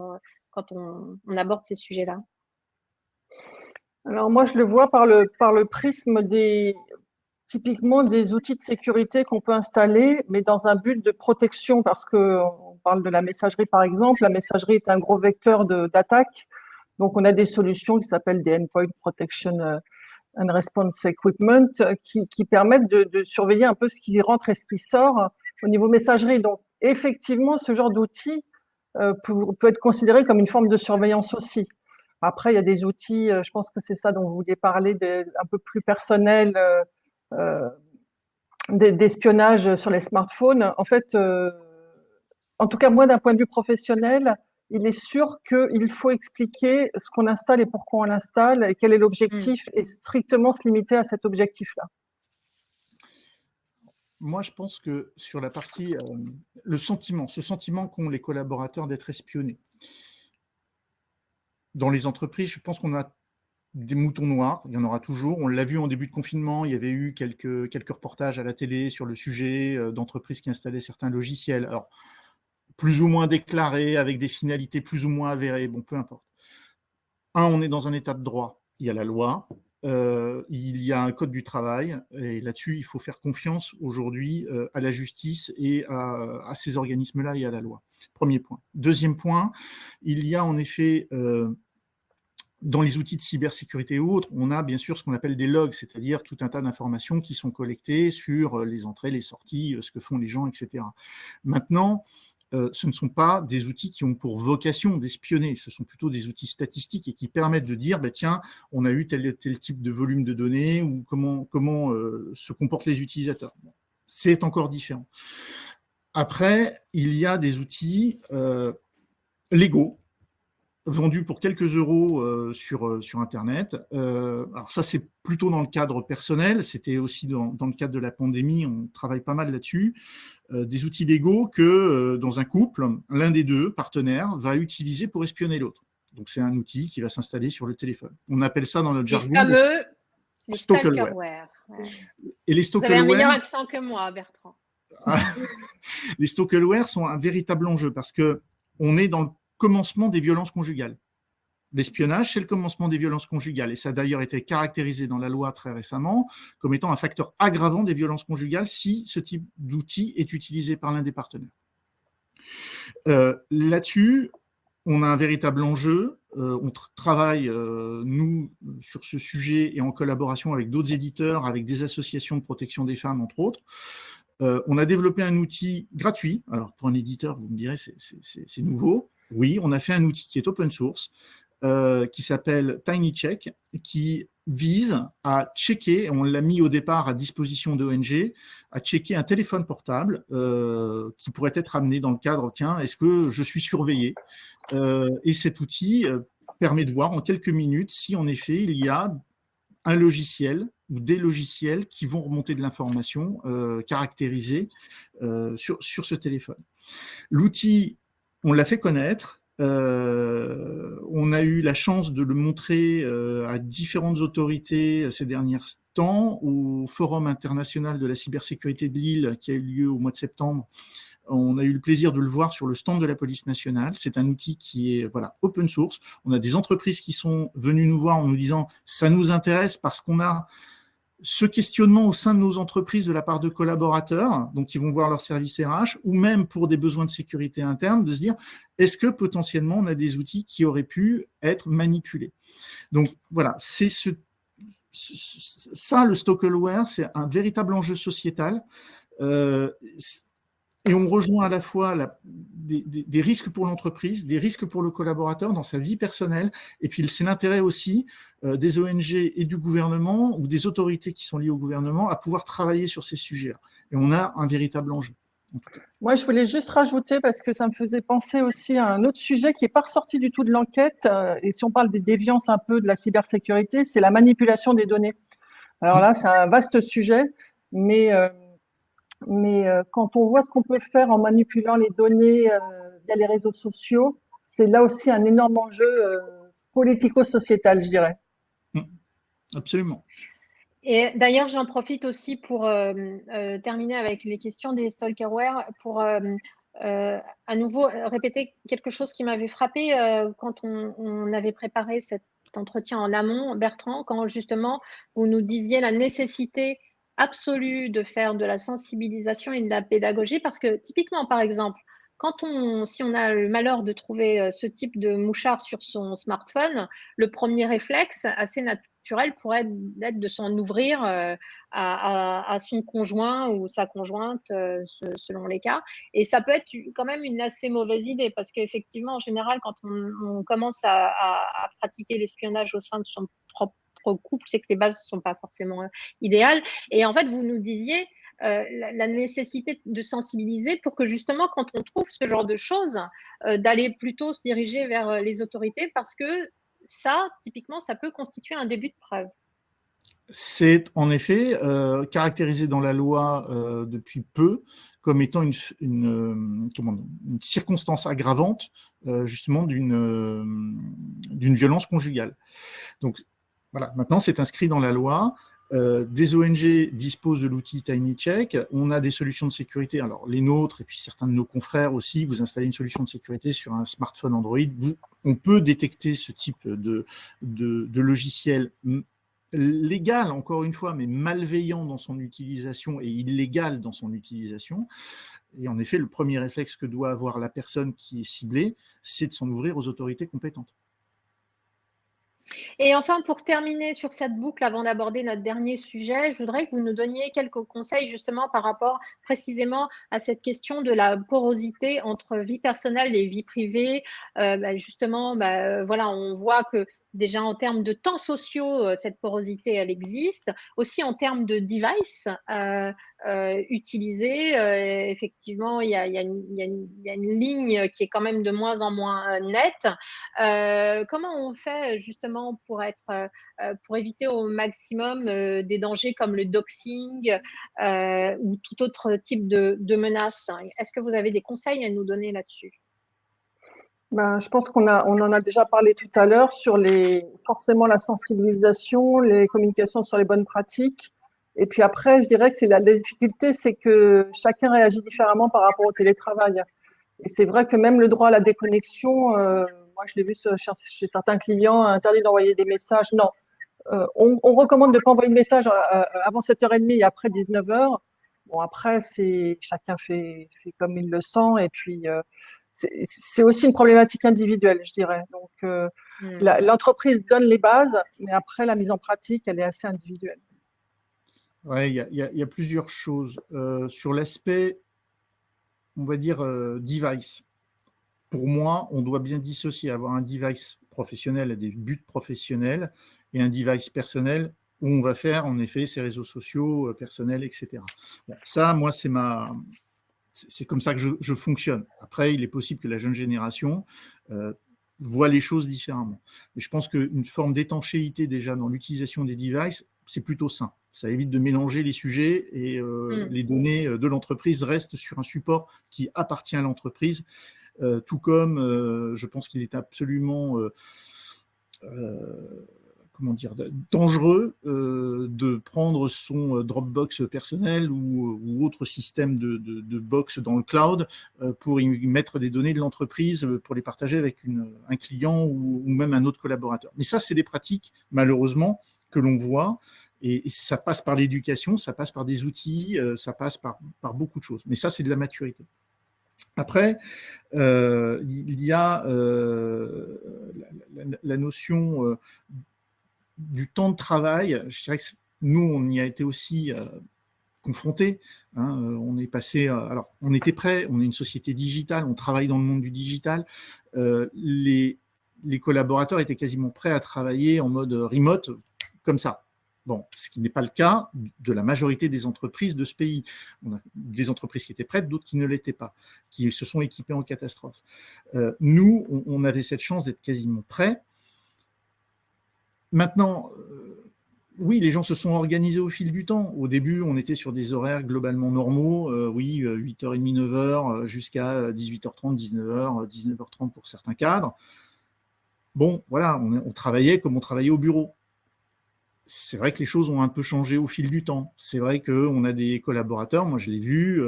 on aborde ces sujets-là? Alors moi, je le vois par le prisme typiquement des outils de sécurité qu'on peut installer, mais dans un but de protection, parce que on parle de la messagerie par exemple. La messagerie est un gros vecteur d'attaque. Donc on a des solutions qui s'appellent des Endpoint Protection and Response Equipment qui permettent de surveiller un peu ce qui rentre et ce qui sort au niveau messagerie. Donc effectivement, ce genre d'outil peut être considéré comme une forme de surveillance aussi. Après, il y a des outils, je pense que c'est ça dont vous vouliez parler, un peu plus personnels, d'espionnage sur les smartphones. En fait, en tout cas, moi, d'un point de vue professionnel, il est sûr qu'il faut expliquer ce qu'on installe et pourquoi on l'installe et quel est l'objectif et strictement se limiter à cet objectif-là. Moi, je pense que sur la partie, ce sentiment qu'ont les collaborateurs d'être espionnés. Dans les entreprises, je pense qu'on a des moutons noirs, il y en aura toujours. On l'a vu en début de confinement, il y avait eu quelques reportages à la télé sur le sujet d'entreprises qui installaient certains logiciels. Alors, plus ou moins déclarés, avec des finalités plus ou moins avérées, bon, peu importe. On est dans un état de droit, il y a la loi, il y a un code du travail, et là-dessus, il faut faire confiance aujourd'hui à la justice et à ces organismes-là et à la loi. Premier point. Deuxième point, il y a en effet... dans les outils de cybersécurité ou autres, on a bien sûr ce qu'on appelle des logs, c'est-à-dire tout un tas d'informations qui sont collectées sur les entrées, les sorties, ce que font les gens, etc. Maintenant, ce ne sont pas des outils qui ont pour vocation d'espionner, ce sont plutôt des outils statistiques et qui permettent de dire, tiens, on a eu tel type de volume de données ou comment se comportent les utilisateurs. C'est encore différent. Après, il y a des outils légaux, vendus pour quelques euros sur Internet. Alors ça, c'est plutôt dans le cadre personnel. C'était aussi dans le cadre de la pandémie. On travaille pas mal là-dessus. Des outils légaux que dans un couple, l'un des deux partenaires va utiliser pour espionner l'autre. Donc, c'est un outil qui va s'installer sur le téléphone. On appelle ça dans notre jargon les stalkerware. Ouais. Et les stalkerware... Vous avez un meilleur accent que moi, Bertrand. Les stalkerware sont un véritable enjeu parce qu'on est dans le commencement des violences conjugales. L'espionnage, c'est le commencement des violences conjugales. Et ça a d'ailleurs été caractérisé dans la loi très récemment comme étant un facteur aggravant des violences conjugales si ce type d'outil est utilisé par l'un des partenaires. Là-dessus, on a un véritable enjeu. On travaille, nous, sur ce sujet et en collaboration avec d'autres éditeurs, avec des associations de protection des femmes, entre autres. On a développé un outil gratuit. Alors, pour un éditeur, vous me direz, c'est nouveau. Oui, on a fait un outil qui est open source, qui s'appelle TinyCheck, qui vise à checker, on l'a mis au départ à disposition d'ONG, à checker un téléphone portable qui pourrait être amené dans le cadre, tiens, est-ce que je suis surveillé? Et cet outil permet de voir en quelques minutes si en effet il y a un logiciel ou des logiciels qui vont remonter de l'information caractérisée sur ce téléphone. L'outil, on l'a fait connaître. On a eu la chance de le montrer à différentes autorités ces derniers temps, au Forum international de la cybersécurité de Lille qui a eu lieu au mois de septembre. On a eu le plaisir de le voir sur le stand de la police nationale. C'est un outil qui est open source. On a des entreprises qui sont venues nous voir en nous disant « ça nous intéresse parce qu'on a ce questionnement au sein de nos entreprises de la part de collaborateurs, donc qui vont voir leur service RH, ou même pour des besoins de sécurité interne, de se dire est-ce que potentiellement on a des outils qui auraient pu être manipulés ?» Donc voilà, c'est ça le Stalkerware, c'est un véritable enjeu sociétal. Et on rejoint à la fois des risques pour l'entreprise, des risques pour le collaborateur dans sa vie personnelle, et puis c'est l'intérêt aussi des ONG et du gouvernement ou des autorités qui sont liées au gouvernement à pouvoir travailler sur ces sujets-là. Et on a un véritable enjeu. Moi, je voulais juste rajouter, parce que ça me faisait penser aussi à un autre sujet qui n'est pas ressorti du tout de l'enquête, et si on parle des déviances un peu de la cybersécurité, c'est la manipulation des données. Alors là, c'est un vaste sujet, mais quand on voit ce qu'on peut faire en manipulant les données via les réseaux sociaux, c'est là aussi un énorme enjeu politico-sociétal, je dirais. Absolument. Et d'ailleurs, j'en profite aussi pour terminer avec les questions des Stalkerware, pour à nouveau répéter quelque chose qui m'avait frappé quand on avait préparé cet entretien en amont, Bertrand, quand justement vous nous disiez la nécessité absolue de faire de la sensibilisation et de la pédagogie, parce que typiquement, par exemple, si on a le malheur de trouver ce type de mouchard sur son smartphone, le premier réflexe assez naturel pourrait être de s'en ouvrir à son conjoint ou sa conjointe, selon les cas. Et ça peut être quand même une assez mauvaise idée, parce qu'effectivement, en général, quand on commence à pratiquer l'espionnage au sein de son propre couple, c'est que les bases ne sont pas forcément idéales. Et en fait, vous nous disiez la nécessité de sensibiliser pour que justement, quand on trouve ce genre de choses, d'aller plutôt se diriger vers les autorités, parce que ça, typiquement, ça peut constituer un début de preuve. C'est en effet caractérisé dans la loi depuis peu comme étant une circonstance aggravante justement d'une violence conjugale. Donc voilà, maintenant c'est inscrit dans la loi. Des ONG disposent de l'outil TinyCheck. On a des solutions de sécurité. Alors, les nôtres et puis certains de nos confrères aussi, vous installez une solution de sécurité sur un smartphone Android. On peut détecter ce type de logiciel légal, encore une fois, mais malveillant dans son utilisation et illégal dans son utilisation. Et en effet, le premier réflexe que doit avoir la personne qui est ciblée, c'est de s'en ouvrir aux autorités compétentes. Et enfin, pour terminer sur cette boucle, avant d'aborder notre dernier sujet, je voudrais que vous nous donniez quelques conseils justement par rapport précisément à cette question de la porosité entre vie personnelle et vie privée. Voilà, on voit que déjà en termes de temps sociaux, cette porosité, elle existe. Aussi en termes de device utilisés, effectivement, il y a une ligne qui est quand même de moins en moins nette. Comment on fait justement pour éviter au maximum des dangers comme le doxing ou tout autre type de menaces? Est-ce que vous avez des conseils à nous donner là-dessus? Je pense on en a déjà parlé tout à l'heure sur forcément la sensibilisation, les communications sur les bonnes pratiques. Et puis après, je dirais que la difficulté, c'est que chacun réagit différemment par rapport au télétravail. Et c'est vrai que même le droit à la déconnexion, moi je l'ai vu chez certains clients, interdit d'envoyer des messages. Non, on recommande de ne pas envoyer de message avant 7h30 et après 19h. Bon, après, chacun fait comme il le sent. Et puis, c'est aussi une problématique individuelle, je dirais. Donc, l'entreprise donne les bases, mais après, la mise en pratique, elle est assez individuelle. Oui, il y a plusieurs choses. Sur l'aspect, on va dire, device. Pour moi, on doit bien dissocier, avoir un device professionnel à des buts professionnels et un device personnel où on va faire, en effet, ses réseaux sociaux personnels, etc. Bon, ça, moi, c'est comme ça que je fonctionne. Après, il est possible que la jeune génération voit les choses différemment. Mais je pense qu'une forme d'étanchéité déjà dans l'utilisation des devices c'est plutôt sain. Ça évite de mélanger les sujets et les données de l'entreprise restent sur un support qui appartient à l'entreprise, tout comme je pense qu'il est absolument dangereux de prendre son Dropbox personnel ou autre système de box dans le cloud pour y mettre des données de l'entreprise, pour les partager avec un client ou même un autre collaborateur. Mais ça, c'est des pratiques, malheureusement, que l'on voit. Et ça passe par l'éducation, ça passe par des outils, ça passe par beaucoup de choses. Mais ça, c'est de la maturité. Après, il y a la notion du temps de travail. Je dirais que nous, on y a été aussi confrontés. On est passé, alors on était prêts, on est une société digitale, on travaille dans le monde du digital. Les collaborateurs étaient quasiment prêts à travailler en mode remote, comme ça. Bon, ce qui n'est pas le cas de la majorité des entreprises de ce pays. On a des entreprises qui étaient prêtes, d'autres qui ne l'étaient pas, qui se sont équipées en catastrophe. Nous, on avait cette chance d'être quasiment prêts. Maintenant, oui, les gens se sont organisés au fil du temps. Au début, on était sur des horaires globalement normaux, 8h30, 9h, jusqu'à 18h30, 19h, 19h30 pour certains cadres. Bon, voilà, on travaillait comme on travaillait au bureau. C'est vrai que les choses ont un peu changé au fil du temps. C'est vrai qu'on a des collaborateurs, moi je l'ai vu,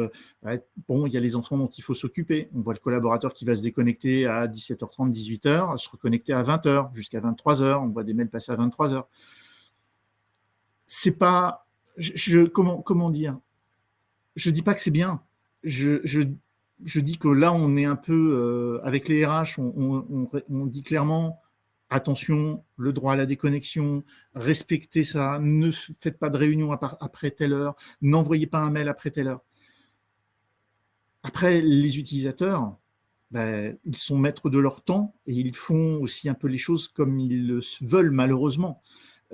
bon, il y a les enfants dont il faut s'occuper. On voit le collaborateur qui va se déconnecter à 17h30, 18h, se reconnecter à 20h, jusqu'à 23h, on voit des mails passer à 23h. C'est pas... comment dire ? Je dis pas que c'est bien. Je dis que là, on est un peu... avec les RH, on dit clairement... Attention, le droit à la déconnexion, respectez ça, ne faites pas de réunion après telle heure, n'envoyez pas un mail après telle heure. Après, les utilisateurs, ils sont maîtres de leur temps et ils font aussi un peu les choses comme ils le veulent malheureusement.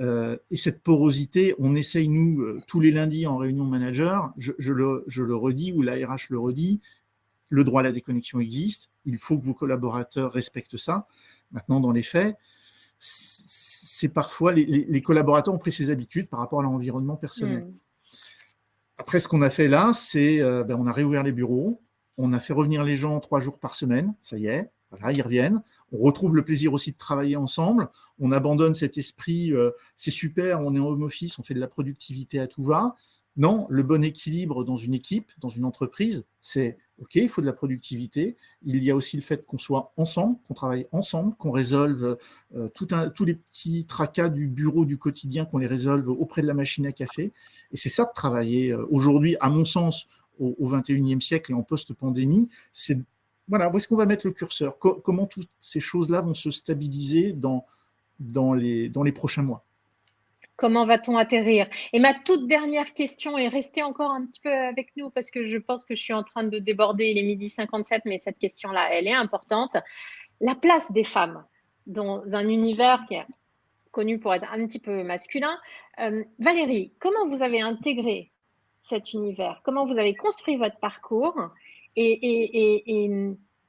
Et cette porosité, on essaye nous, tous les lundis en réunion manager, je le redis, ou la RH le redit, le droit à la déconnexion existe, il faut que vos collaborateurs respectent ça. Maintenant, dans les faits, c'est parfois les collaborateurs ont pris ces habitudes par rapport à leur environnement personnel. Après, ce qu'on a fait là, c'est on a réouvert les bureaux, on a fait revenir les gens 3 jours par semaine, ça y est, voilà, ils reviennent. On retrouve le plaisir aussi de travailler ensemble, on abandonne cet esprit, c'est super, on est en home office, on fait de la productivité à tout va. Non, le bon équilibre dans une équipe, dans une entreprise, c'est OK, il faut de la productivité. Il y a aussi le fait qu'on soit ensemble, qu'on travaille ensemble, qu'on résolve tous les petits tracas du bureau du quotidien, qu'on les résolve auprès de la machine à café. Et c'est ça de travailler aujourd'hui, à mon sens, au XXIe siècle et en post-pandémie. C'est voilà, où est-ce qu'on va mettre le curseur ? Comment toutes ces choses-là vont se stabiliser dans les prochains mois ? Comment va-t-on atterrir? Et ma toute dernière question est restez encore un petit peu avec nous parce que je pense que je suis en train de déborder, il est 12h57, mais cette question-là, elle est importante. La place des femmes dans un univers qui est connu pour être un petit peu masculin. Valérie, comment vous avez intégré cet univers? Comment vous avez construit votre parcours? Et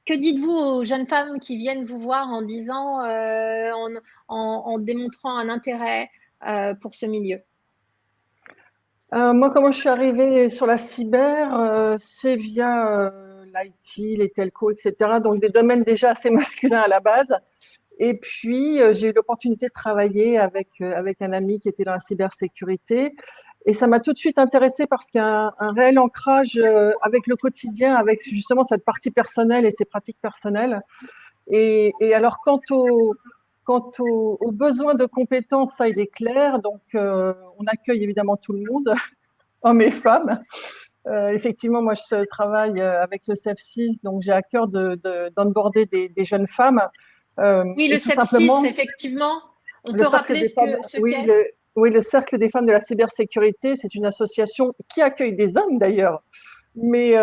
que dites-vous aux jeunes femmes qui viennent vous voir en disant, en démontrant un intérêt pour ce milieu? Moi, comment je suis arrivée sur la cyber, c'est via l'IT, les telcos, etc. Donc des domaines déjà assez masculins à la base. Et puis j'ai eu l'opportunité de travailler avec un ami qui était dans la cybersécurité. Et ça m'a tout de suite intéressée parce qu'il y a un réel ancrage avec le quotidien, avec justement cette partie personnelle et ces pratiques personnelles. Et alors quant aux besoins de compétences, ça, il est clair. Donc, on accueille évidemment tout le monde, hommes et femmes. Effectivement, moi, je travaille avec le CEF6, donc j'ai à cœur d'onboarder des jeunes femmes. Oui, le CEF6, effectivement. On peut rappeler ce qu'est ? Oui, le Cercle des femmes de la cybersécurité, c'est une association qui accueille des hommes d'ailleurs, mais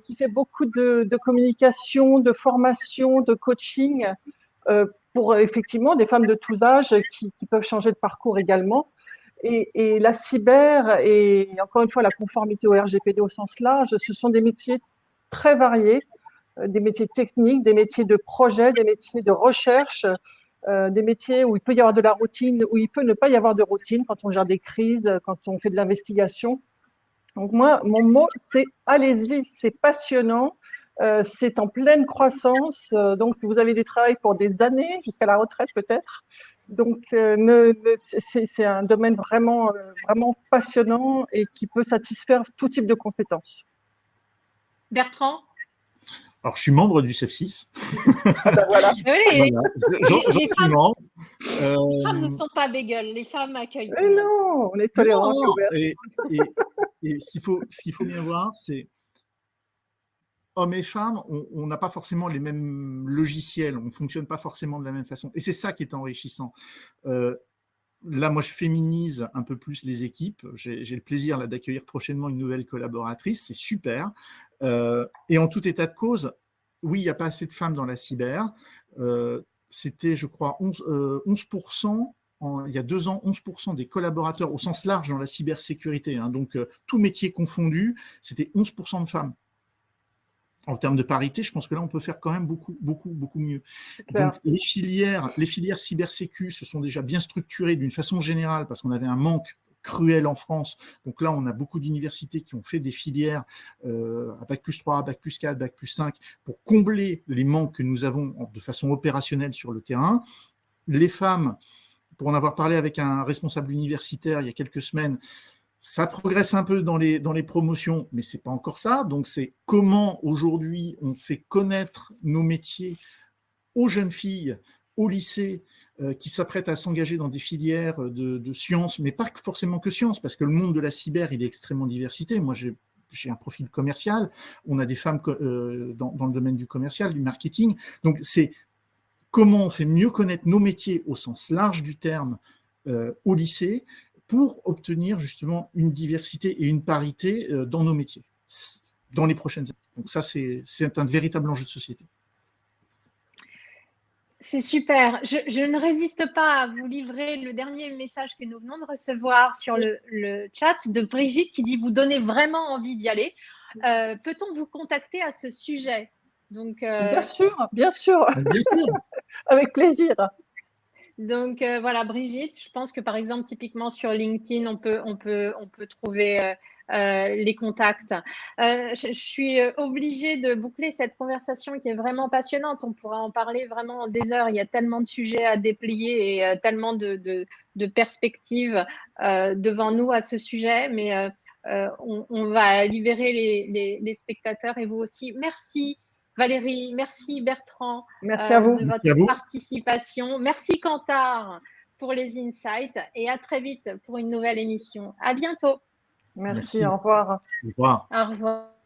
qui fait beaucoup de communication, de formation, de coaching, pour effectivement des femmes de tous âges qui peuvent changer de parcours également. Et la cyber et encore une fois la conformité au RGPD au sens large, ce sont des métiers très variés, des métiers techniques, des métiers de projet, des métiers de recherche, des métiers où il peut y avoir de la routine, où il peut ne pas y avoir de routine quand on gère des crises, quand on fait de l'investigation. Donc moi, mon mot, c'est allez-y, c'est passionnant, c'est en pleine croissance, donc vous avez du travail pour des années, jusqu'à la retraite peut-être. Donc c'est un domaine vraiment, vraiment passionnant et qui peut satisfaire tout type de compétences. Bertrand? Alors, je suis membre du CEF6. Ah ben voilà. Oui, J'en suis membre. les femmes ne sont pas bégueules, les femmes accueillent. Mais non, on est tolérants et ouverts. Et ce qu'il faut bien voir, c'est hommes et femmes, on n'a pas forcément les mêmes logiciels, on ne fonctionne pas forcément de la même façon. Et c'est ça qui est enrichissant. Là, moi, je féminise un peu plus les équipes. J'ai le plaisir là, d'accueillir prochainement une nouvelle collaboratrice. C'est super. Et en tout état de cause, oui, il n'y a pas assez de femmes dans la cyber. C'était, je crois, 11%. Il y a 2 ans, 11% des collaborateurs au sens large dans la cybersécurité, hein, donc tout métier confondu, c'était 11% de femmes. En termes de parité, je pense que là, on peut faire quand même beaucoup mieux. Donc, les filières cybersécu se sont déjà bien structurées d'une façon générale parce qu'on avait un manque cruel en France. Donc là, on a beaucoup d'universités qui ont fait des filières à Bac+3, Bac+4, Bac+5 pour combler les manques que nous avons de façon opérationnelle sur le terrain. Les femmes, pour en avoir parlé avec un responsable universitaire il y a quelques semaines, ça progresse un peu dans les promotions, mais ce n'est pas encore ça. Donc, c'est comment aujourd'hui on fait connaître nos métiers aux jeunes filles, au lycée, qui s'apprêtent à s'engager dans des filières de sciences, mais pas forcément que sciences, parce que le monde de la cyber, il est extrêmement diversité. Moi, j'ai un profil commercial. On a des femmes dans le domaine du commercial, du marketing. Donc, c'est comment on fait mieux connaître nos métiers au sens large du terme au lycée, pour obtenir justement une diversité et une parité dans nos métiers, dans les prochaines années. Donc ça, c'est un véritable enjeu de société. C'est super. Je ne résiste pas à vous livrer le dernier message que nous venons de recevoir sur le chat de Brigitte qui dit « Vous donnez vraiment envie d'y aller ». Peut-on vous contacter à ce sujet? Donc, bien sûr. Avec plaisir. Donc voilà, Brigitte, je pense que par exemple, typiquement sur LinkedIn, on peut trouver les contacts. Je suis obligée de boucler cette conversation qui est vraiment passionnante. On pourra en parler vraiment des heures. Il y a tellement de sujets à déplier et tellement de perspectives devant nous à ce sujet. Mais on va libérer les spectateurs et vous aussi. Merci. Valérie, merci Bertrand merci à vous. de votre participation. Merci Kantar pour les insights et à très vite pour une nouvelle émission. À bientôt. Merci. Au revoir. Au revoir. Au revoir.